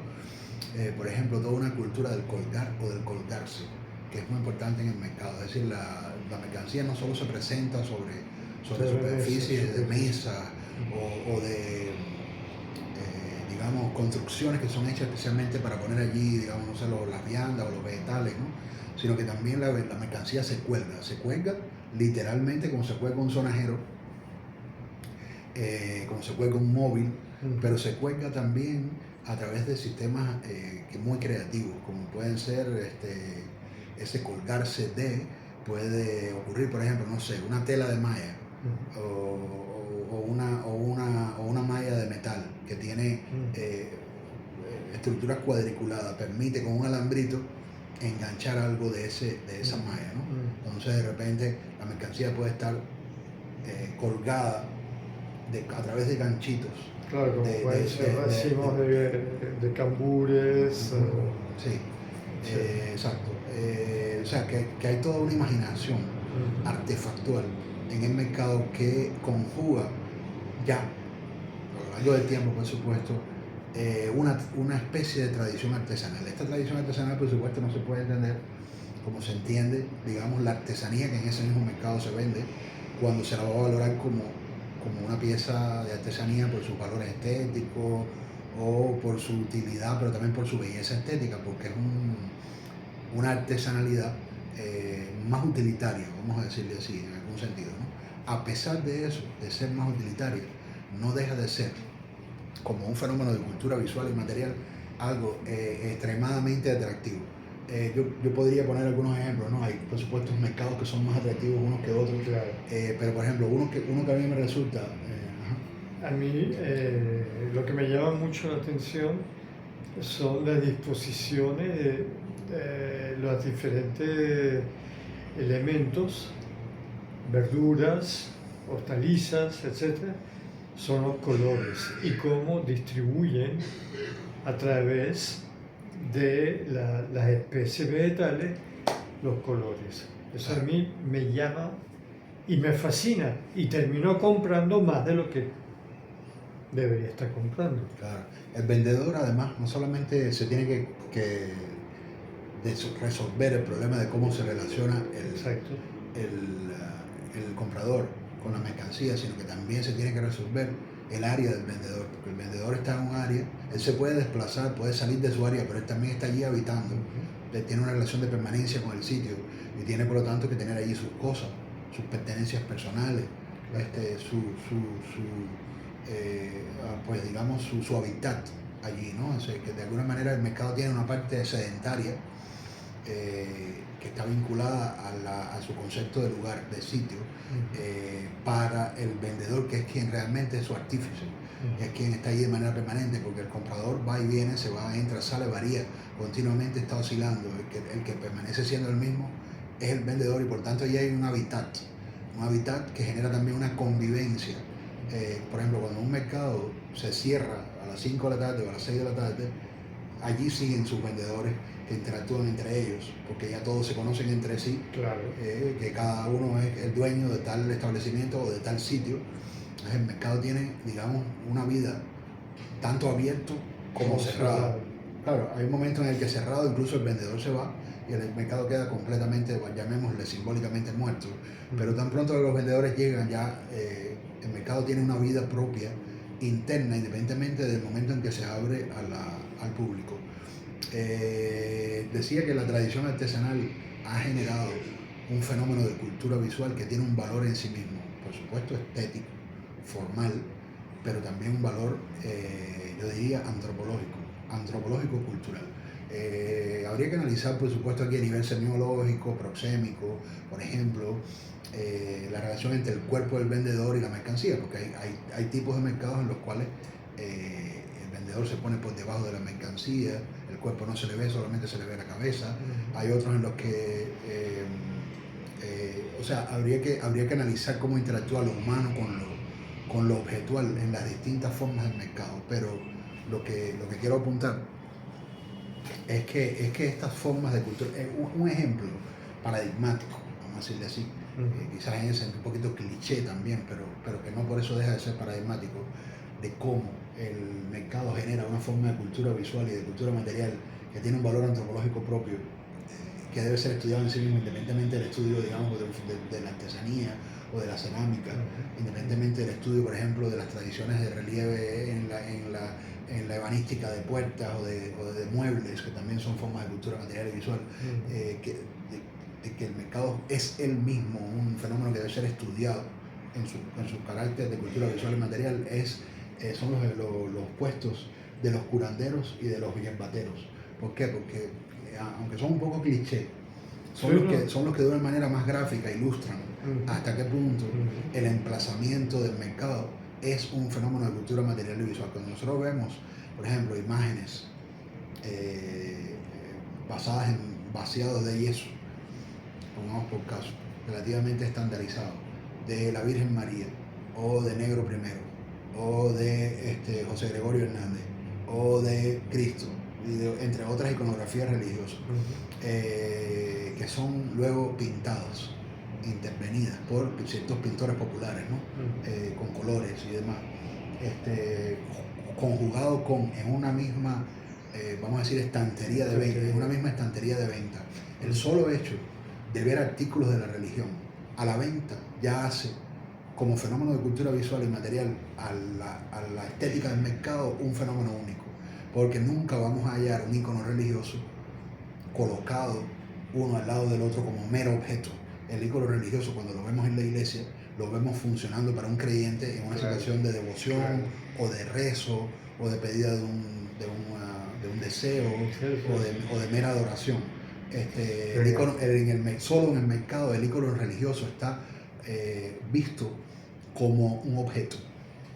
Speaker 1: por ejemplo, toda una cultura del colgar o del colgarse, que es muy importante en el mercado. Es decir, la mercancía no solo se presenta sobre superficies de mesas o de, digamos, construcciones que son hechas especialmente para poner allí, digamos, no sé, las viandas o los vegetales, ¿no? Sino que también la mercancía se cuelga literalmente como se cuelga un sonajero, como se cuelga un móvil, pero se cuelga también a través de sistemas muy creativos, como pueden ser ese colgarse de, puede ocurrir, por ejemplo, no sé, una tela de malla o una malla de metal que tiene estructuras cuadriculadas, permite con un alambrito enganchar algo de esa malla, ¿no? Entonces de repente la mercancía puede estar colgada a través de ganchitos.
Speaker 2: Claro, como pueden ser racimos de cambures.
Speaker 1: Sí, exacto. O sea, que hay toda una imaginación artefactual en el mercado que conjuga ya, a lo largo del tiempo, por supuesto, una especie de tradición artesanal. Esta tradición artesanal, por supuesto, no se puede entender como se entiende, digamos, la artesanía que en ese mismo mercado se vende, cuando se la va a valorar como una pieza de artesanía por sus valores estéticos o por su utilidad, pero también por su belleza estética, porque es una artesanalidad más utilitaria, vamos a decirle así, en algún sentido, ¿no? A pesar de eso, de ser más utilitaria, no deja de ser, como un fenómeno de cultura visual y material, algo extremadamente atractivo. Yo podría poner algunos ejemplos, ¿no? Hay, por supuesto, mercados que son más atractivos unos que otros,
Speaker 2: claro.
Speaker 1: Pero, por ejemplo, uno que a mí me resulta...
Speaker 2: A mí lo que me llama mucho la atención son las disposiciones de los diferentes elementos, verduras, hortalizas, etc. Son los colores y cómo distribuyen a través de las especies vegetales los colores. Eso a mí me llama y me fascina y termino comprando más de lo que debería estar comprando.
Speaker 1: Claro. El vendedor además no solamente se tiene que resolver el problema de cómo se relaciona el comprador con la mercancía, sino que también se tiene que resolver el área del vendedor, porque el vendedor está en un área, él se puede desplazar, puede salir de su área, pero él también está allí habitando, él tiene una relación de permanencia con el sitio y tiene por lo tanto que tener allí sus cosas, sus pertenencias personales, pues digamos su hábitat allí, ¿no? O sea, que de alguna manera el mercado tiene una parte sedentaria que está vinculada a su concepto de lugar, de sitio, para el vendedor, que es quien realmente es su artífice, es quien está allí de manera permanente, porque el comprador va y viene, se va, entra, sale, varía, continuamente está oscilando. El que permanece siendo el mismo es el vendedor y por tanto allí hay un hábitat que genera también una convivencia. Por ejemplo, cuando un mercado se cierra a las 5 de la tarde o a las 6 de la tarde, allí siguen sus vendedores que interactúan entre ellos, porque ya todos se conocen entre sí,
Speaker 2: claro.
Speaker 1: Que cada uno es el dueño de tal establecimiento o de tal sitio. Entonces el mercado tiene, digamos, una vida tanto abierto como cerrado. Claro, hay un momento en el que cerrado incluso el vendedor se va y el mercado queda completamente, llamémosle simbólicamente muerto, pero tan pronto los vendedores llegan ya el mercado tiene una vida propia, interna, independientemente del momento en que se abre al público. Decía que la tradición artesanal ha generado un fenómeno de cultura visual que tiene un valor en sí mismo, por supuesto estético, formal, pero también un valor, yo diría, antropológico-cultural. Habría que analizar, por supuesto, aquí a nivel semiológico, proxémico, por ejemplo, la relación entre el cuerpo del vendedor y la mercancía, porque hay tipos de mercados en los cuales el vendedor se pone por debajo de la mercancía, el cuerpo no se le ve, solamente se le ve la cabeza. Hay otros en los que, o sea, habría que analizar cómo interactúa lo humano con lo objetual en las distintas formas del mercado, pero lo que quiero apuntar es que estas formas de cultura, un ejemplo paradigmático, vamos a decirle así, quizás es un poquito cliché también, pero que no por eso deja de ser paradigmático, de cómo el mercado genera una forma de cultura visual y de cultura material que tiene un valor antropológico propio, que debe ser estudiado en sí mismo, independientemente del estudio, digamos, de la artesanía o de la cerámica, independientemente del estudio, por ejemplo, de las tradiciones de relieve en la ebanística de puertas o de muebles, que también son formas de cultura material y visual, que el mercado es él mismo un fenómeno que debe ser estudiado en su carácter de cultura visual y material, son los puestos de los curanderos y de los yerbateros. ¿Por qué? Porque aunque son un poco cliché, son los que de una manera más gráfica ilustran hasta qué punto el emplazamiento del mercado es un fenómeno de cultura material y visual. Cuando nosotros vemos, por ejemplo, imágenes basadas en vaciados de yeso, pongamos por caso, relativamente estandarizados, de la Virgen María, o de Negro I, o de José Gregorio Hernández, o de Cristo, entre otras iconografías religiosas, que son luego pintadas, intervenidas por ciertos pintores populares, ¿no? Con colores y demás, conjugado en una misma, vamos a decir, estantería de venta, en una misma estantería de venta. El solo hecho de ver artículos de la religión a la venta ya hace, como fenómeno de cultura visual y material, a la estética del mercado un fenómeno único, porque nunca vamos a hallar un icono religioso colocado uno al lado del otro como mero objeto. El icono religioso, cuando lo vemos en la iglesia, lo vemos funcionando para un creyente en una situación de devoción o de rezo o de pedida de un deseo o de mera adoración. Solo en el mercado el icono religioso está visto como un objeto,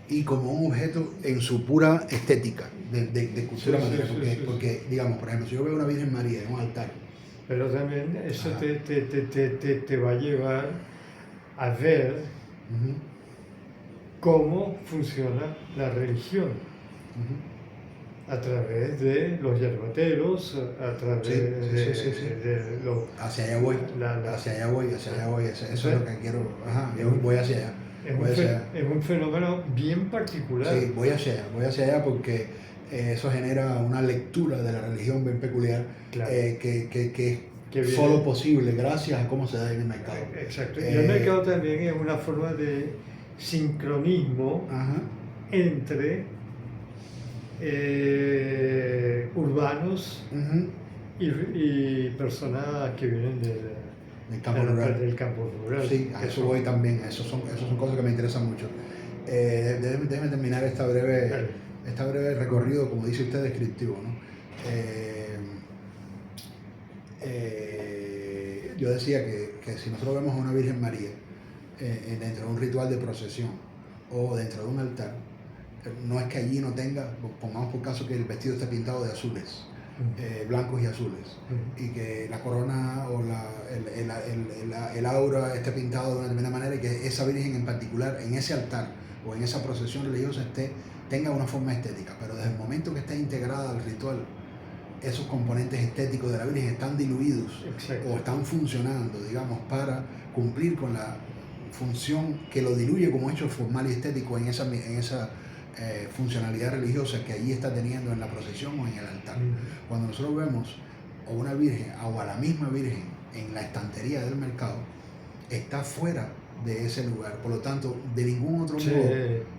Speaker 1: y como un objeto en su pura estética de cultura material, porque, digamos, por ejemplo, si yo veo una Virgen María en un altar,
Speaker 2: pero también eso te va a llevar a ver cómo funciona la religión a través de los yerbateros, a través de los...
Speaker 1: Hacia allá voy, eso es lo que quiero, voy hacia allá.
Speaker 2: Es un fenómeno bien particular.
Speaker 1: Sí, voy hacia allá porque eso genera una lectura de la religión bien peculiar, claro, que es solo posible gracias a cómo se da en el mercado.
Speaker 2: Exacto. Y el mercado también es una forma de sincronismo entre urbanos y personas que vienen del campo rural.
Speaker 1: Sí, a eso voy también. Eso son cosas que me interesan mucho. Déjeme terminar esta breve recorrido, como dice usted, descriptivo, ¿no? Yo decía que si nosotros vemos a una Virgen María dentro de un ritual de procesión o dentro de un altar, no es que allí no tenga, pongamos por caso que el vestido esté pintado de azules, blancos y azules, y que la corona o el aura esté pintado de una determinada manera, y que esa Virgen en particular, en ese altar o en esa procesión religiosa, tenga una forma estética. Pero desde el momento que está integrada al ritual, esos componentes estéticos de la Virgen están diluidos. Exacto. O están funcionando, digamos, para cumplir con la función que lo diluye como hecho formal y estético en esa funcionalidad religiosa que allí está teniendo en la procesión o en el altar. Cuando nosotros vemos a una Virgen o a la misma Virgen en la estantería del mercado, está fuera de ese lugar. Por lo tanto, de ningún otro modo,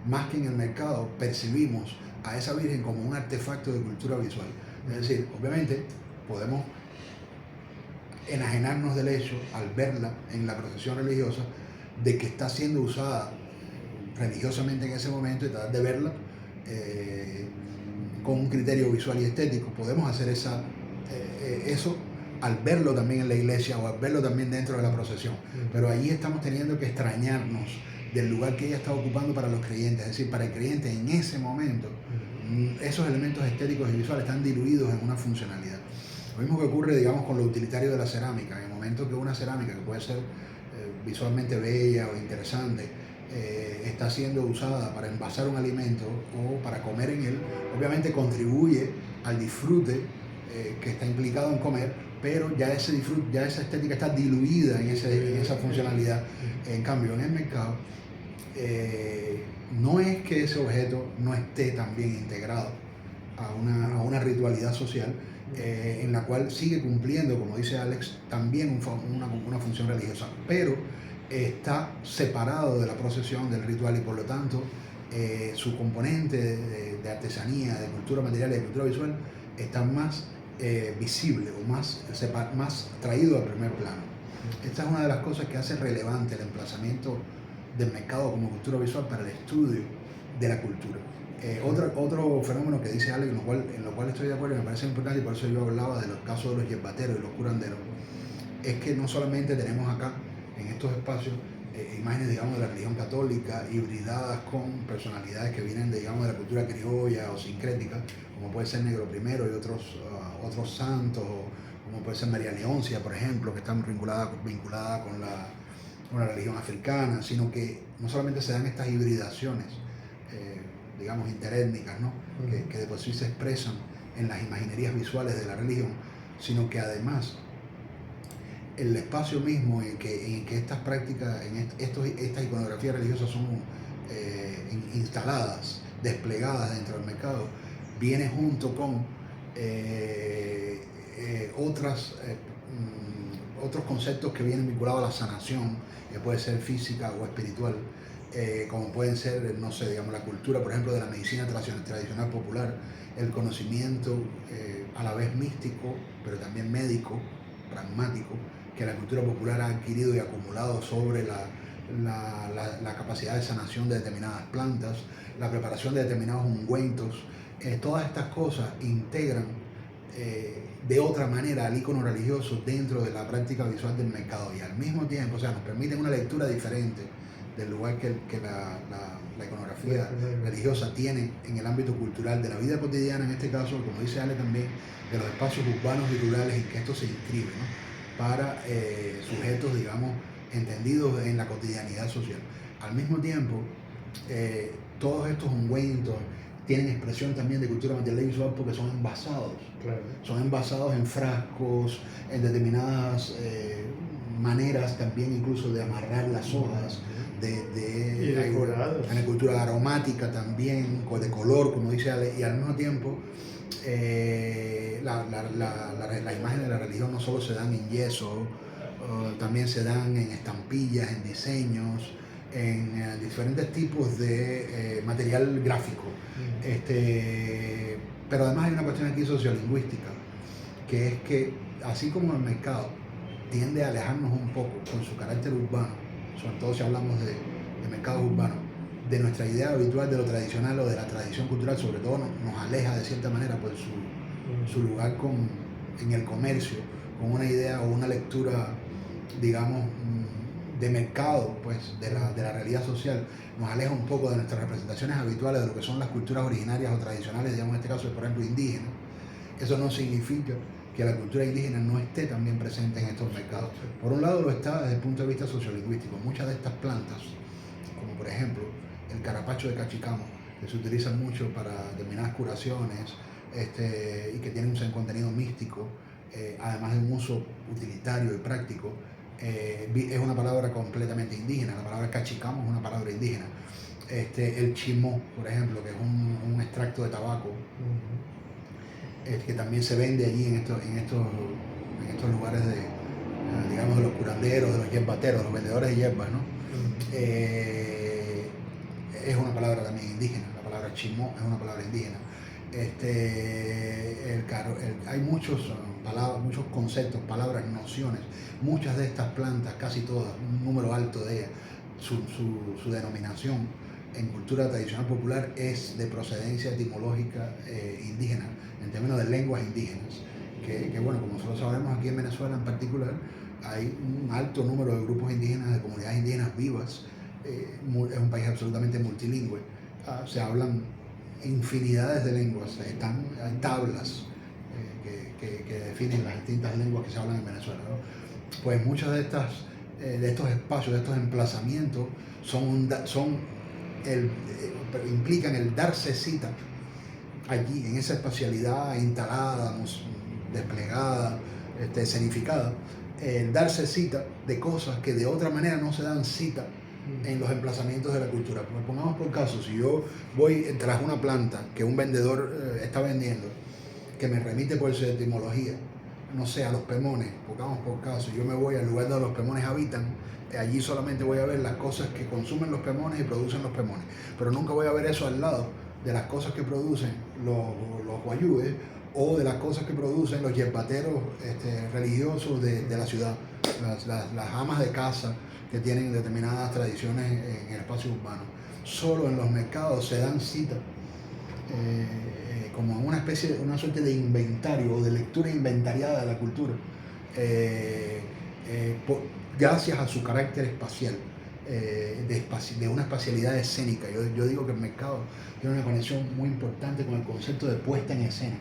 Speaker 1: más que en el mercado, percibimos a esa Virgen como un artefacto de cultura visual. Es decir, obviamente podemos enajenarnos del hecho, al verla en la procesión religiosa, de que está siendo usada religiosamente en ese momento, y tratar de verla con un criterio visual y estético. Podemos hacer eso al verlo también en la iglesia o al verlo también dentro de la procesión, pero allí estamos teniendo que extrañarnos del lugar que ella está ocupando para los creyentes. Es decir, para el creyente en ese momento esos elementos estéticos y visuales están diluidos en una funcionalidad. Lo mismo que ocurre, digamos, con lo utilitario de la cerámica. En el momento que una cerámica, que puede ser visualmente bella o interesante, está siendo usada para envasar un alimento o para comer en él, obviamente contribuye al disfrute que está implicado en comer, pero ya ese disfrute, ya esa estética está diluida en esa funcionalidad. En cambio, en el mercado, no es que ese objeto no esté también integrado a una ritualidad social en la cual sigue cumpliendo, como dice Alex, también una función religiosa, pero está separado de la procesión, del ritual, y por lo tanto su componente de artesanía, de cultura material y de cultura visual está más visible o más traído al primer plano. Esta es una de las cosas que hace relevante el emplazamiento del mercado como cultura visual para el estudio de la cultura. Otro fenómeno que dice Alex, en lo cual estoy de acuerdo y me parece importante, y por eso yo hablaba de los casos de los yerbateros y los curanderos, es que no solamente tenemos acá, en estos espacios, imágenes, digamos, de la religión católica hibridadas con personalidades que vienen, digamos, de la cultura criolla o sincrética, como puede ser Negro Primero y otros santos, o como puede ser María Leoncia, por ejemplo, que están vinculada con la religión africana, sino que no solamente se dan estas hibridaciones, digamos, interétnicas, ¿no? Que de por sí se expresan en las imaginerías visuales de la religión, sino que además el espacio mismo en que estas prácticas, estas iconografías religiosas son instaladas, desplegadas dentro del mercado, viene junto con otros conceptos que vienen vinculados a la sanación, que puede ser física o espiritual, como pueden ser, no sé, digamos, la cultura, por ejemplo, de la medicina tradicional popular, el conocimiento a la vez místico, pero también médico, pragmático, que la cultura popular ha adquirido y acumulado sobre la capacidad de sanación de determinadas plantas, la preparación de determinados ungüentos. Todas estas cosas integran de otra manera al icono religioso dentro de la práctica visual del mercado, y al mismo tiempo, o sea, nos permiten una lectura diferente del lugar que la iconografía religiosa tiene en el ámbito cultural de la vida cotidiana, en este caso, como dice Ale también, de los espacios urbanos y rurales en que esto se inscribe, ¿no? Para sujetos, digamos, entendidos en la cotidianidad social. Al mismo tiempo, todos estos ungüentos tienen expresión también de cultura material y visual porque son envasados. Claro. Son envasados en frascos, en determinadas maneras también incluso de amarrar las hojas,
Speaker 2: y decorados.
Speaker 1: En la cultura aromática también, de color, como dice Ale, y al mismo tiempo la imagen de la religión no solo se dan en yeso, también se dan en estampillas, en diseños, en diferentes tipos de material gráfico. Pero además hay una cuestión aquí sociolingüística, que es que así como el mercado tiende a alejarnos un poco con su carácter urbano, sobre todo si hablamos de mercados urbanos, de nuestra idea habitual de lo tradicional o de la tradición cultural, sobre todo nos aleja de cierta manera pues su lugar en el comercio, con una idea o una lectura, digamos, de mercado, pues, de la realidad social, nos aleja un poco de nuestras representaciones habituales de lo que son las culturas originarias o tradicionales, digamos en este caso, por ejemplo, indígenas. Eso no significa que la cultura indígena no esté también presente en estos mercados. Por un lado lo está desde el punto de vista sociolingüístico. Muchas de estas plantas, como por ejemplo el carapacho de cachicamo, que se utiliza mucho para determinadas curaciones y que tiene un contenido místico, además de un uso utilitario y práctico, es una palabra completamente indígena. La palabra cachicamo es una palabra indígena. El chimó, por ejemplo, que es un extracto de tabaco, que también se vende allí en estos lugares digamos, de los curanderos, de los yerbateros, los vendedores de hierbas, ¿no? Es una palabra también indígena. La palabra chimó es una palabra indígena. Hay muchos conceptos, palabras, nociones. Muchas de estas plantas, casi todas, un número alto de ellas, su denominación en cultura tradicional popular es de procedencia etimológica indígena, en términos de lenguas indígenas. Que bueno, como nosotros sabemos, aquí en Venezuela en particular hay un alto número de grupos indígenas, de comunidades indígenas vivas. Es un país absolutamente multilingüe. Se hablan infinidades de lenguas, hay tablas que definen las distintas lenguas que se hablan en Venezuela, ¿no? Pues muchos de estos espacios, de estos emplazamientos implican el darse cita allí, en esa espacialidad instalada, desplegada, escenificada, el darse cita de cosas que de otra manera no se dan cita en los emplazamientos de la cultura. Pues pongamos por caso, si yo voy tras una planta que un vendedor está vendiendo, que me remite por su etimología, no sé, a los pemones, pongamos por caso, yo me voy al lugar donde los pemones habitan, allí solamente voy a ver las cosas que consumen los pemones y producen los pemones, pero nunca voy a ver eso al lado de las cosas que producen los guayúes o de las cosas que producen los yerbateros religiosos de la ciudad, las amas de casa que tienen determinadas tradiciones en el espacio urbano. Solo en los mercados se dan cita como una suerte de inventario o de lectura inventariada de la cultura, gracias a su carácter espacial, de una espacialidad escénica. Yo digo que el mercado tiene una conexión muy importante con el concepto de puesta en escena.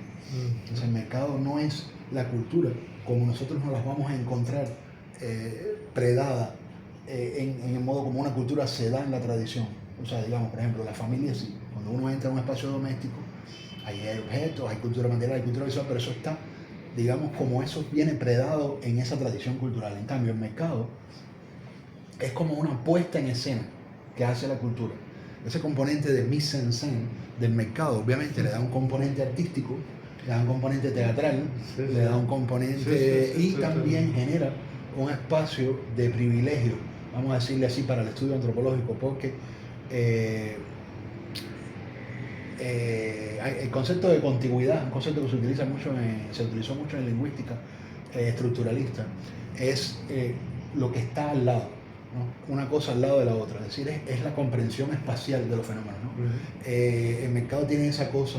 Speaker 1: Entonces el mercado no es la cultura como nosotros nos las vamos a encontrar predada en el modo como una cultura se da en la tradición. O sea, digamos, por ejemplo, la familia sí. Cuando uno entra en un espacio doméstico, ahí hay objetos, hay cultura material, hay cultura visual, pero eso está, digamos, como eso viene predado en esa tradición cultural. En cambio, el mercado es como una puesta en escena que hace la cultura. Ese componente de mise en scène del mercado, obviamente, le da un componente artístico, le da un componente teatral, le da un componente y también genera un espacio de privilegio, vamos a decirle así, para el estudio antropológico, porque el concepto de contigüidad, un concepto que se utilizó mucho en lingüística estructuralista, es lo que está al lado, ¿no? Una cosa al lado de la otra, es decir, es la comprensión espacial de los fenómenos, ¿no? El mercado tiene esa cosa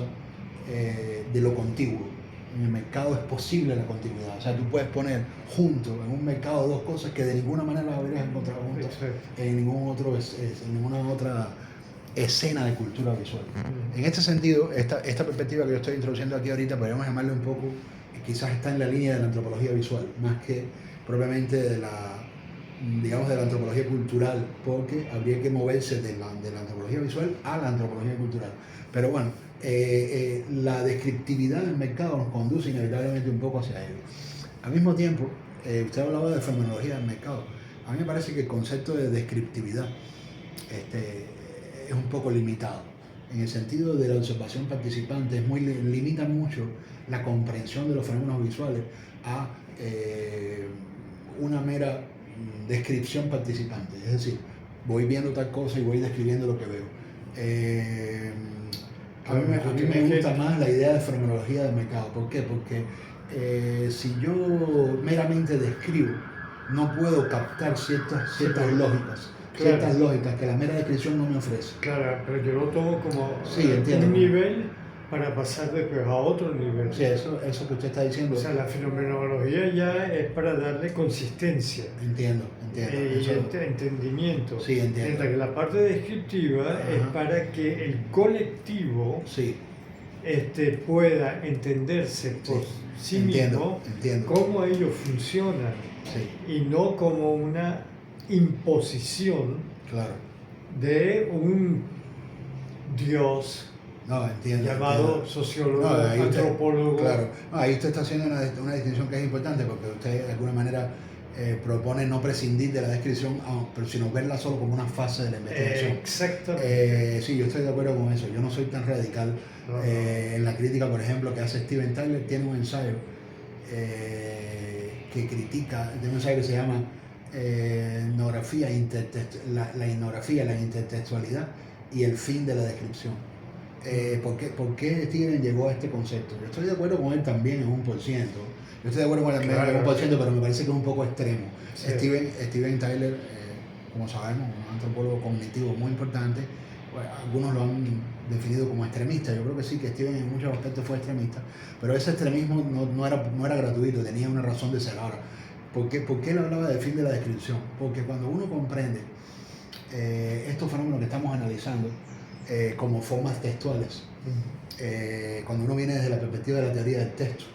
Speaker 1: de lo contiguo. En el mercado es posible la contiguidad, o sea, tú puedes poner junto en un mercado dos cosas que de ninguna manera las habrías encontrado juntas en ninguna otra escena de cultura visual. En este sentido, esta perspectiva que yo estoy introduciendo aquí ahorita, podríamos llamarle un poco, quizás está en la línea de la antropología visual, más que propiamente de la antropología cultural, porque habría que moverse de la antropología visual a la antropología cultural. Pero bueno, la descriptividad del mercado nos conduce inevitablemente un poco hacia ello. Al mismo tiempo, usted hablaba de fenomenología del mercado. A mí me parece que el concepto de descriptividad es un poco limitado, en el sentido de la observación participante, limita mucho la comprensión de los fenómenos visuales a una mera descripción participante, es decir, voy viendo tal cosa y voy describiendo lo que veo. A mí me gusta más la idea de fenomenología del mercado. ¿Por qué? Porque si yo meramente describo, no puedo captar ciertas lógicas. Claro. Ciertas lógicas que la mera descripción no me ofrece.
Speaker 2: Claro, pero yo lo tomo como
Speaker 1: entiendo,
Speaker 2: un nivel para pasar después a otro nivel.
Speaker 1: Sí, eso que usted está diciendo.
Speaker 2: O sea, la fenomenología ya es para darle consistencia.
Speaker 1: Entiendo.
Speaker 2: Y entendimiento.
Speaker 1: Sí, entiendo.
Speaker 2: Mientras que la parte descriptiva es para que el colectivo pueda entenderse por sí mismo cómo ellos funcionan. Y no como una imposición de un Dios llamado sociólogo, antropólogo.
Speaker 1: Claro, ahí usted está haciendo una distinción que es importante, porque usted de alguna manera propone no prescindir de la descripción, pero sino verla solo como una fase de la investigación.
Speaker 2: Exactamente.
Speaker 1: Sí, yo estoy de acuerdo con eso. Yo no soy tan radical. En la crítica, por ejemplo, que hace Steven Tyler, tiene un ensayo que critica, tiene un ensayo que se llama etnografía, la etnografía, la intertextualidad y el fin de la descripción. ¿Por qué Steven llegó a este concepto? Yo estoy de acuerdo con él también en 1%. Yo estoy de acuerdo con él también en 1%, pero me parece que es un poco extremo. Sí. Steven Tyler, como sabemos, un antropólogo cognitivo muy importante. Bueno, algunos lo han definido como extremista. Yo creo que sí, que Steven en muchos aspectos fue extremista, pero ese extremismo no era gratuito, tenía una razón de ser. Ahora, ¿por qué él hablaba del fin de la descripción? Porque cuando uno comprende estos fenómenos que estamos analizando como formas textuales, cuando uno viene desde la perspectiva de la teoría del texto,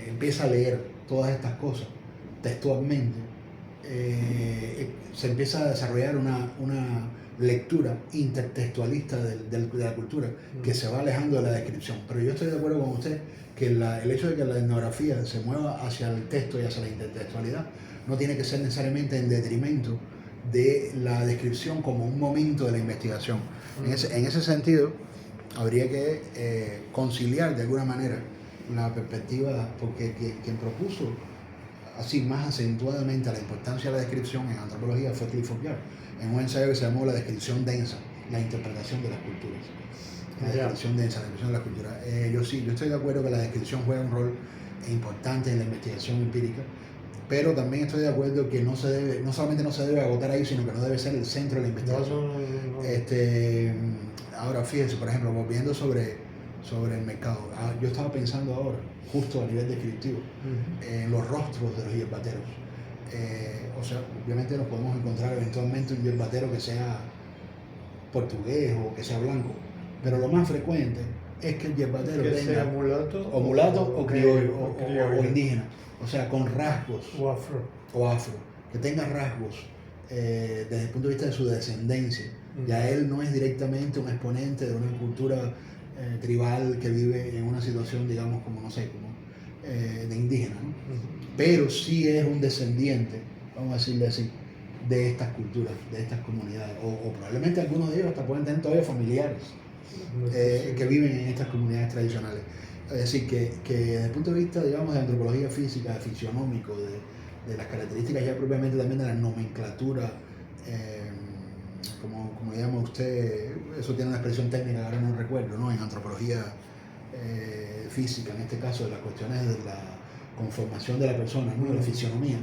Speaker 1: empieza a leer todas estas cosas textualmente, se empieza a desarrollar lectura intertextualista de la cultura que se va alejando de la descripción. Pero yo estoy de acuerdo con usted que el hecho de que la etnografía se mueva hacia el texto y hacia la intertextualidad no tiene que ser necesariamente en detrimento de la descripción como un momento de la investigación. En ese sentido, habría que conciliar de alguna manera la perspectiva, porque quien propuso así más acentuadamente la importancia de la descripción en antropología fue Clifford Geertz, en un ensayo que se llamó La descripción densa, la interpretación de las culturas. La descripción densa, la descripción de las culturas. Yo estoy de acuerdo que la descripción juega un rol importante en la investigación empírica, pero también estoy de acuerdo que no solamente no se debe agotar ahí, sino que no debe ser el centro de la investigación. Ahora fíjense, por ejemplo, volviendo sobre el mercado, yo estaba pensando ahora, justo a nivel descriptivo, en los rostros de los yerbateros. O sea, obviamente nos podemos encontrar eventualmente un yerbatero que sea portugués o que sea blanco, pero lo más frecuente es que el yerbatero
Speaker 2: tenga
Speaker 1: mulato o criollo o indígena, o sea, con rasgos o afro, que tenga rasgos desde el punto de vista de su descendencia. Ya él no es directamente un exponente de una cultura tribal que vive en una situación, digamos, como no sé, como de indígena, ¿no? Pero sí es un descendiente, vamos a decirle así, de estas culturas, de estas comunidades, o probablemente algunos de ellos hasta pueden tener todavía familiares que viven en estas comunidades tradicionales. Es decir, que desde el punto de vista, digamos, de antropología física, de fisionómico, de las características ya propiamente también de la nomenclatura, como llama usted, eso tiene una expresión técnica que ahora no recuerdo, ¿no? En antropología física, en este caso, de las cuestiones de la conformación de la persona, ¿no? De la fisionomía.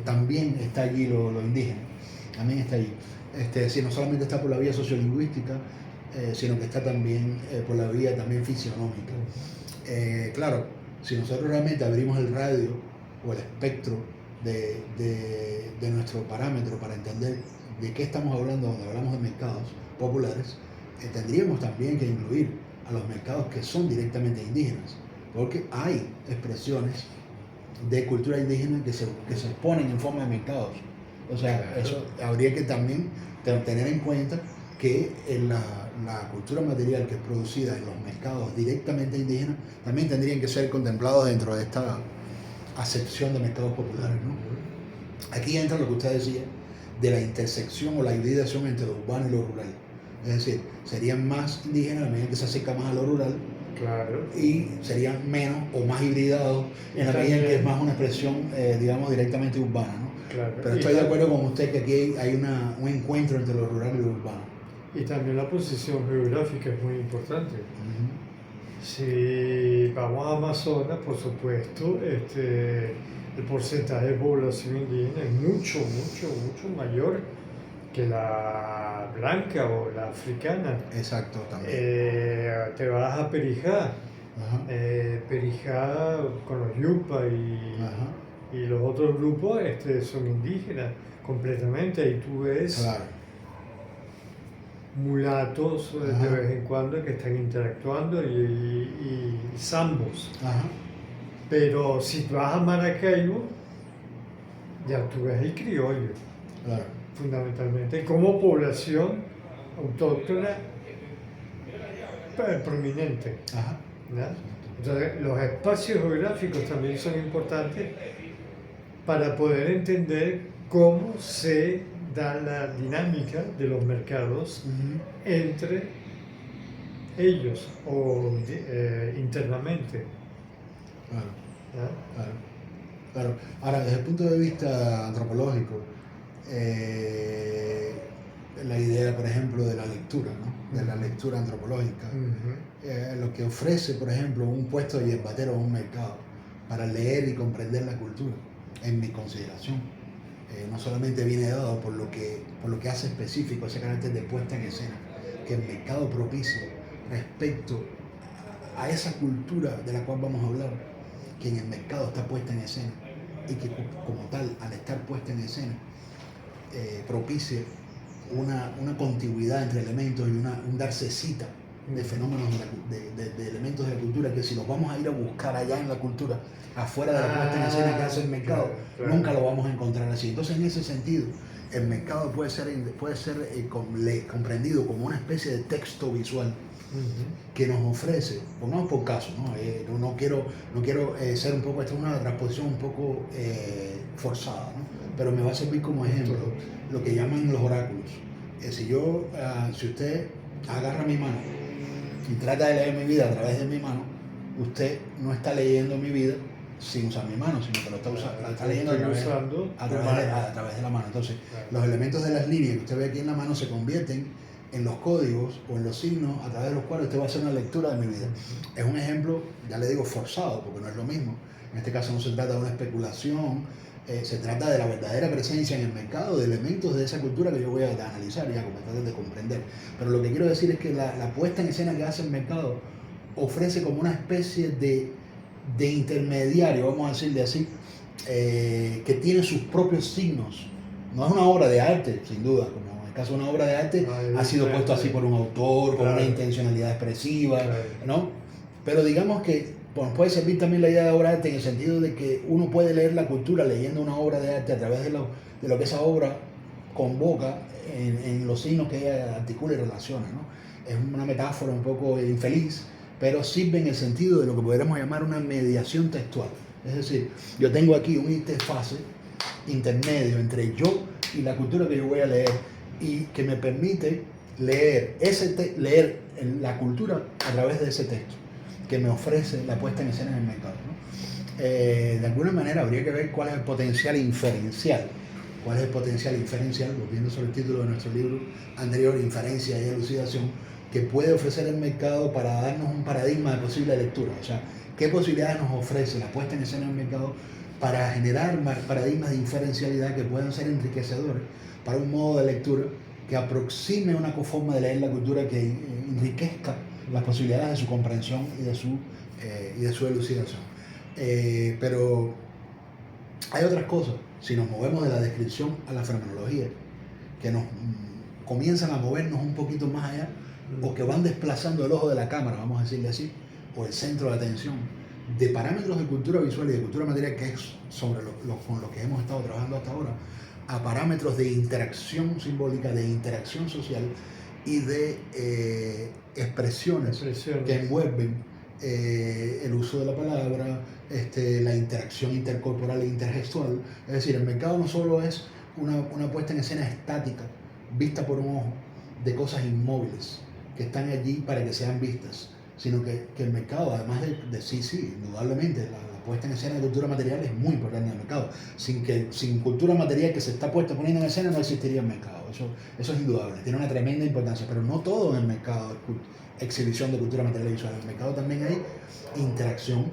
Speaker 1: También está allí lo indígena, también está allí. Si no solamente está por la vía sociolingüística, sino que está también por la vía también fisionómica. Claro, si nosotros realmente abrimos el radio o el espectro de nuestro parámetro para entender de qué estamos hablando cuando hablamos de mercados populares, tendríamos también que incluir a los mercados que son directamente indígenas, porque hay expresiones de cultura indígena que se exponen en forma de mercados. O sea, eso habría que también tener en cuenta que la cultura material que es producida en los mercados directamente indígenas también tendrían que ser contemplados dentro de esta acepción de mercados populares, ¿no? Aquí entra lo que usted decía de la intersección o la hibridación entre lo urbano y lo rural. Es decir, serían más indígenas a medida que se acerca más a lo rural,
Speaker 2: claro,
Speaker 1: y serían menos o más hibridados en la medida en que es más una expresión, digamos, directamente urbana, ¿no?
Speaker 2: Claro.
Speaker 1: Pero estoy de acuerdo con usted que aquí hay un encuentro entre lo rural y lo urbano.
Speaker 2: Y también la posición geográfica es muy importante. Si vamos a Amazonas, por supuesto, el porcentaje de población indígena es mucho mayor que la blanca o la africana.
Speaker 1: Exacto, también.
Speaker 2: Te vas a Perijá. Perijá con los Yupa y los otros grupos son indígenas completamente. Y tú ves,
Speaker 1: claro,
Speaker 2: mulatos de vez en cuando que están interactuando y zambos. Pero si vas a Maracaibo, ya tú ves el criollo,
Speaker 1: claro,
Speaker 2: fundamentalmente, como población autóctona prominente. ¿No? Entonces, los espacios geográficos también son importantes para poder entender cómo se da la dinámica de los mercados entre ellos o internamente.
Speaker 1: Claro. Ahora, desde el punto de vista antropológico, la idea, por ejemplo, de la lectura, ¿no? De la lectura antropológica, lo que ofrece, por ejemplo, un puesto de yerbatero en un mercado para leer y comprender la cultura, en mi consideración, no solamente viene dado por lo que hace específico ese carácter de puesta en escena, que el mercado propicia respecto a esa cultura de la cual vamos a hablar, que en el mercado está puesta en escena y que como tal, al estar puesta en escena, propicia una contigüidad entre elementos y un darse cita de fenómenos, de elementos de la cultura, que si los vamos a ir a buscar allá en la cultura, afuera de la puesta en escena que hace el mercado, nunca lo vamos a encontrar así. Entonces, en ese sentido, el mercado puede ser comprendido como una especie de texto visual que nos ofrece, pongamos por caso, no quiero ser un poco, esta es una transposición un poco forzada, ¿no? Pero me va a servir como ejemplo lo que llaman los oráculos. Si usted agarra mi mano y trata de leer mi vida a través de mi mano, usted no está leyendo mi vida sin usar mi mano, sino que lo está leyendo a través de la mano. Entonces, los elementos de las líneas que usted ve aquí en la mano se convierten en los códigos o en los signos a través de los cuales usted va a hacer una lectura de mi vida. Es un ejemplo, ya le digo, forzado, porque no es lo mismo. En este caso no se trata de una especulación, se trata de la verdadera presencia en el mercado de elementos de esa cultura que yo voy a analizar y a tratar de comprender. Pero lo que quiero decir es que la puesta en escena que hace el mercado ofrece como una especie de intermediario, vamos a decirle así, que tiene sus propios signos. No es una obra de arte, sin duda, como en el caso de una obra de arte ha sido puesto así por un autor, con una intencionalidad expresiva, ¿no? Pero digamos que puede servir también la idea de obra de arte en el sentido de que uno puede leer la cultura leyendo una obra de arte a través de lo que esa obra convoca en los signos que ella articula y relaciona, ¿no? Es una metáfora un poco infeliz, pero sirve en el sentido de lo que podríamos llamar una mediación textual. Es decir, yo tengo aquí un interfase intermedio entre yo y la cultura que yo voy a leer y que me permite leer la cultura a través de ese texto que me ofrece la puesta en escena en el mercado, ¿no? De alguna manera habría que ver cuál es el potencial inferencial. ¿Cuál es el potencial inferencial? Volviendo sobre el título de nuestro libro anterior, Inferencia y Elucidación, que puede ofrecer el mercado para darnos un paradigma de posible lectura. O sea, ¿qué posibilidades nos ofrece la puesta en escena en el mercado para generar paradigmas de inferencialidad que puedan ser enriquecedores para un modo de lectura que aproxime una forma de leer la cultura que enriquezca las posibilidades de su comprensión y de su elucidación? Pero hay otras cosas, si nos movemos de la descripción a la fenomenología, que nos comienzan a movernos un poquito más allá, o que van desplazando el ojo de la cámara, vamos a decirle así, o el centro de atención, de parámetros de cultura visual y de cultura material, que es sobre con lo que hemos estado trabajando hasta ahora, a parámetros de interacción simbólica, de interacción social y de expresiones que envuelven el uso de la palabra, la interacción intercorporal e intergestual. Es decir, el mercado no solo es una puesta en escena estática, vista por un ojo, de cosas inmóviles que están allí para que sean vistas, sino que el mercado, además sí, indudablemente, la puesta en escena de cultura material es muy importante en el mercado. Sin cultura material que se está poniendo en escena no existiría el mercado. Eso es indudable, tiene una tremenda importancia, pero no todo en el mercado es exhibición de cultura material y visual. En el mercado también hay interacción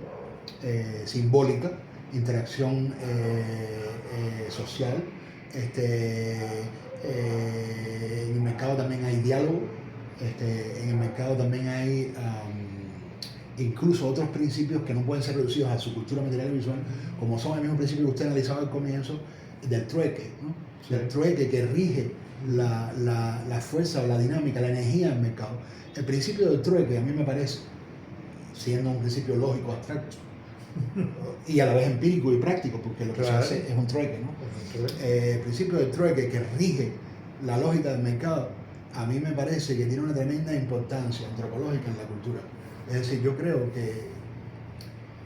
Speaker 1: simbólica, interacción social. En el mercado también hay diálogo, en el mercado también hay incluso otros principios que no pueden ser reducidos a su cultura material y visual, como son el mismo principio que usted analizaba al comienzo del trueque, ¿no? Sí. Del trueque que rige la fuerza o la dinámica, la energía del mercado. El principio del trueque a mí me parece, siendo un principio lógico abstracto y a la vez empírico y práctico, porque lo que se hace es un trueque, ¿no? El principio del trueque que rige la lógica del mercado, a mí me parece que tiene una tremenda importancia antropológica en la cultura. Es decir, yo creo que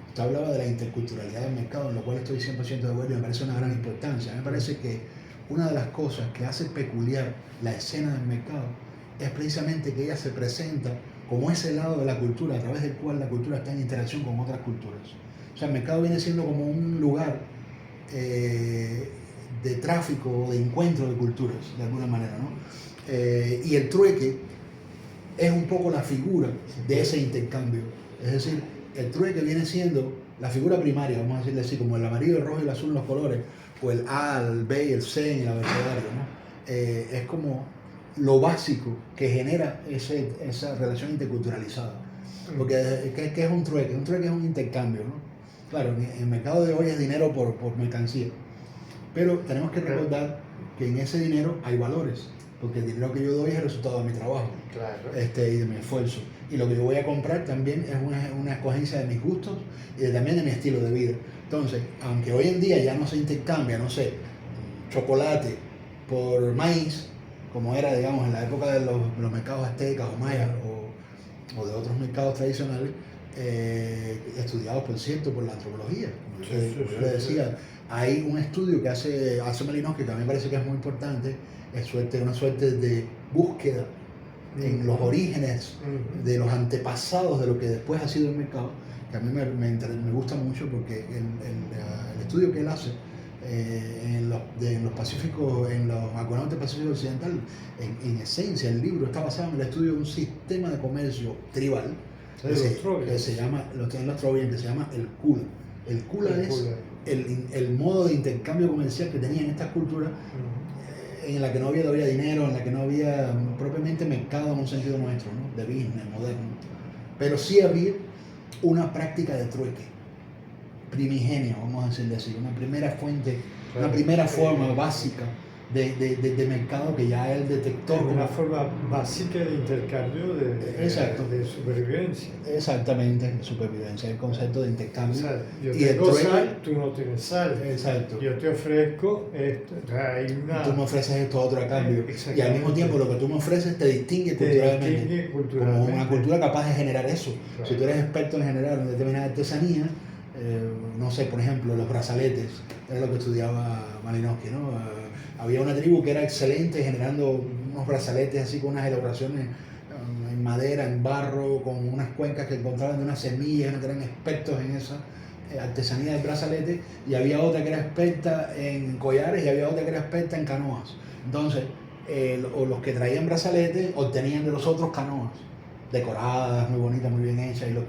Speaker 1: usted hablaba de la interculturalidad del mercado, en lo cual estoy 100% de acuerdo y me parece una gran importancia. A mí me parece que una de las cosas que hace peculiar la escena del mercado es precisamente que ella se presenta como ese lado de la cultura a través del cual la cultura está en interacción con otras culturas. O sea, el mercado viene siendo como un lugar de tráfico, de encuentro de culturas, de alguna manera, ¿no? Y el trueque es un poco la figura de ese intercambio. Es decir, el trueque viene siendo la figura primaria, vamos a decirle así, como el amarillo, el rojo y el azul en los colores, o el A, el B y el C en el abecedario, ¿no? Es como lo básico que genera esa relación interculturalizada. Porque ¿qué es un trueque? Un trueque es un intercambio, ¿no? Claro, el mercado de hoy es dinero por mercancía, pero tenemos que recordar que en ese dinero hay valores. porque el dinero que yo doy es el resultado de mi trabajo
Speaker 2: Claro.
Speaker 1: y de mi esfuerzo. Y lo que yo voy a comprar también es una escogencia de mis gustos y también de mi estilo de vida. Entonces, aunque hoy en día ya no se intercambia, no sé, chocolate por maíz, como era, digamos, en la época de los mercados aztecas o mayas o de otros mercados tradicionales, estudiados, por cierto, por la antropología. Como yo le decía, hay un estudio que hace Malinowski, que a mí me parece que es muy importante, es una suerte de búsqueda en los orígenes de los antepasados de lo que después ha sido el mercado, que a mí me gusta mucho porque el estudio que él hace en los Pacíficos, en los acueductos del Pacífico Occidental, en esencia el libro está basado en el estudio de un sistema de comercio tribal que se llama, lo tienen los Trovians, que se llama el Kula. El Kula es el modo de intercambio comercial que tenían estas culturas en la que no había todavía dinero, en la que no había propiamente mercado en un sentido nuestro, ¿no? De business moderno. Pero sí había una práctica de trueque primigenio, vamos a decirle así, una primera fuente, una primera forma básica de mercado que ya él detectó.
Speaker 2: Una forma básica de intercambio de supervivencia.
Speaker 1: Exactamente, supervivencia, el concepto de intercambio.
Speaker 2: O sea, yo tengo sal, tú no tienes sal.
Speaker 1: Exacto.
Speaker 2: Yo te ofrezco esto.
Speaker 1: Y tú me ofreces esto otro a cambio. Y al mismo tiempo lo que tú me ofreces te distingue culturalmente. Como una cultura capaz de generar eso. Claro. Si tú eres experto en generar una determinada artesanía, no sé, por ejemplo, los brazaletes, era lo que estudiaba Malinowski, ¿no? Había una tribu que era excelente generando unos brazaletes así con unas elaboraciones en madera, en barro, con unas cuencas que encontraban de unas semillas, que eran expertos en esa artesanía del brazalete, y había otra que era experta en collares y había otra que era experta en canoas. Entonces, los que traían brazaletes obtenían de los otros canoas decoradas, muy bonitas, muy bien hechas, y los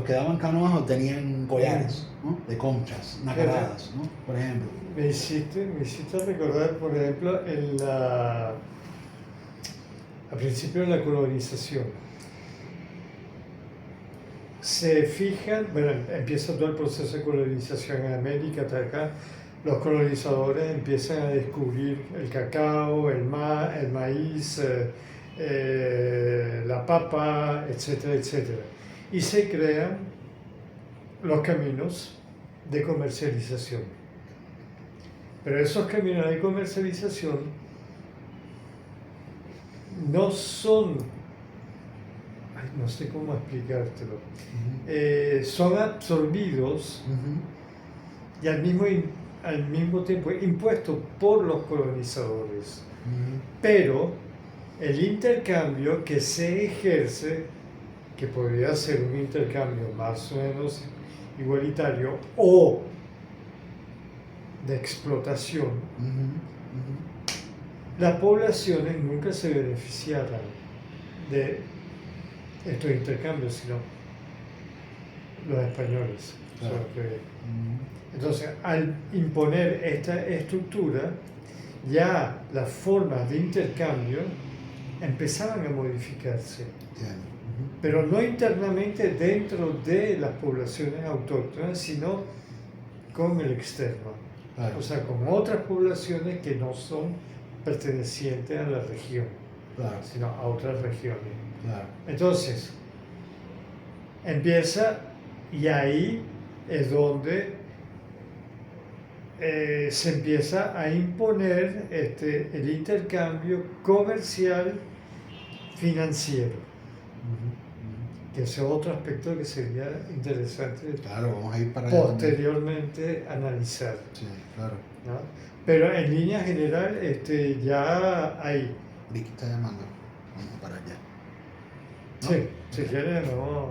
Speaker 1: que daban canoas obtenían collares, ¿no? De conchas, nacaradas, ¿no? Por ejemplo.
Speaker 2: Me hiciste recordar, por ejemplo, al principio de la colonización. Se fijan, bueno, empieza todo el proceso de colonización en América, hasta acá. Los colonizadores empiezan a descubrir el cacao, el maíz, la papa, etcétera, etcétera. Y se crean los caminos de comercialización. Pero esos caminos de comercialización no son, no sé cómo explicártelo, son absorbidos y al mismo tiempo impuestos por los colonizadores. Pero el intercambio que se ejerce, que podría ser un intercambio más o menos igualitario o de explotación, las poblaciones nunca se beneficiaran de estos intercambios, sino los españoles. Claro. Entonces, al imponer esta estructura, ya las formas de intercambio empezaban a modificarse, pero no internamente dentro de las poblaciones autóctonas, sino con el externo. Claro. O sea, con otras poblaciones que no son pertenecientes a la región, claro, sino a otras regiones. Claro. Entonces, empieza, y ahí es donde se empieza a imponer el intercambio comercial financiero. Que ese es otro aspecto que sería interesante,
Speaker 1: claro, vamos a ir para
Speaker 2: posteriormente analizar.
Speaker 1: Sí, claro.
Speaker 2: ¿No? Pero en línea general ya hay...
Speaker 1: Ricky está llamando, vamos para allá.
Speaker 2: ¿No? Sí, si quieres, no.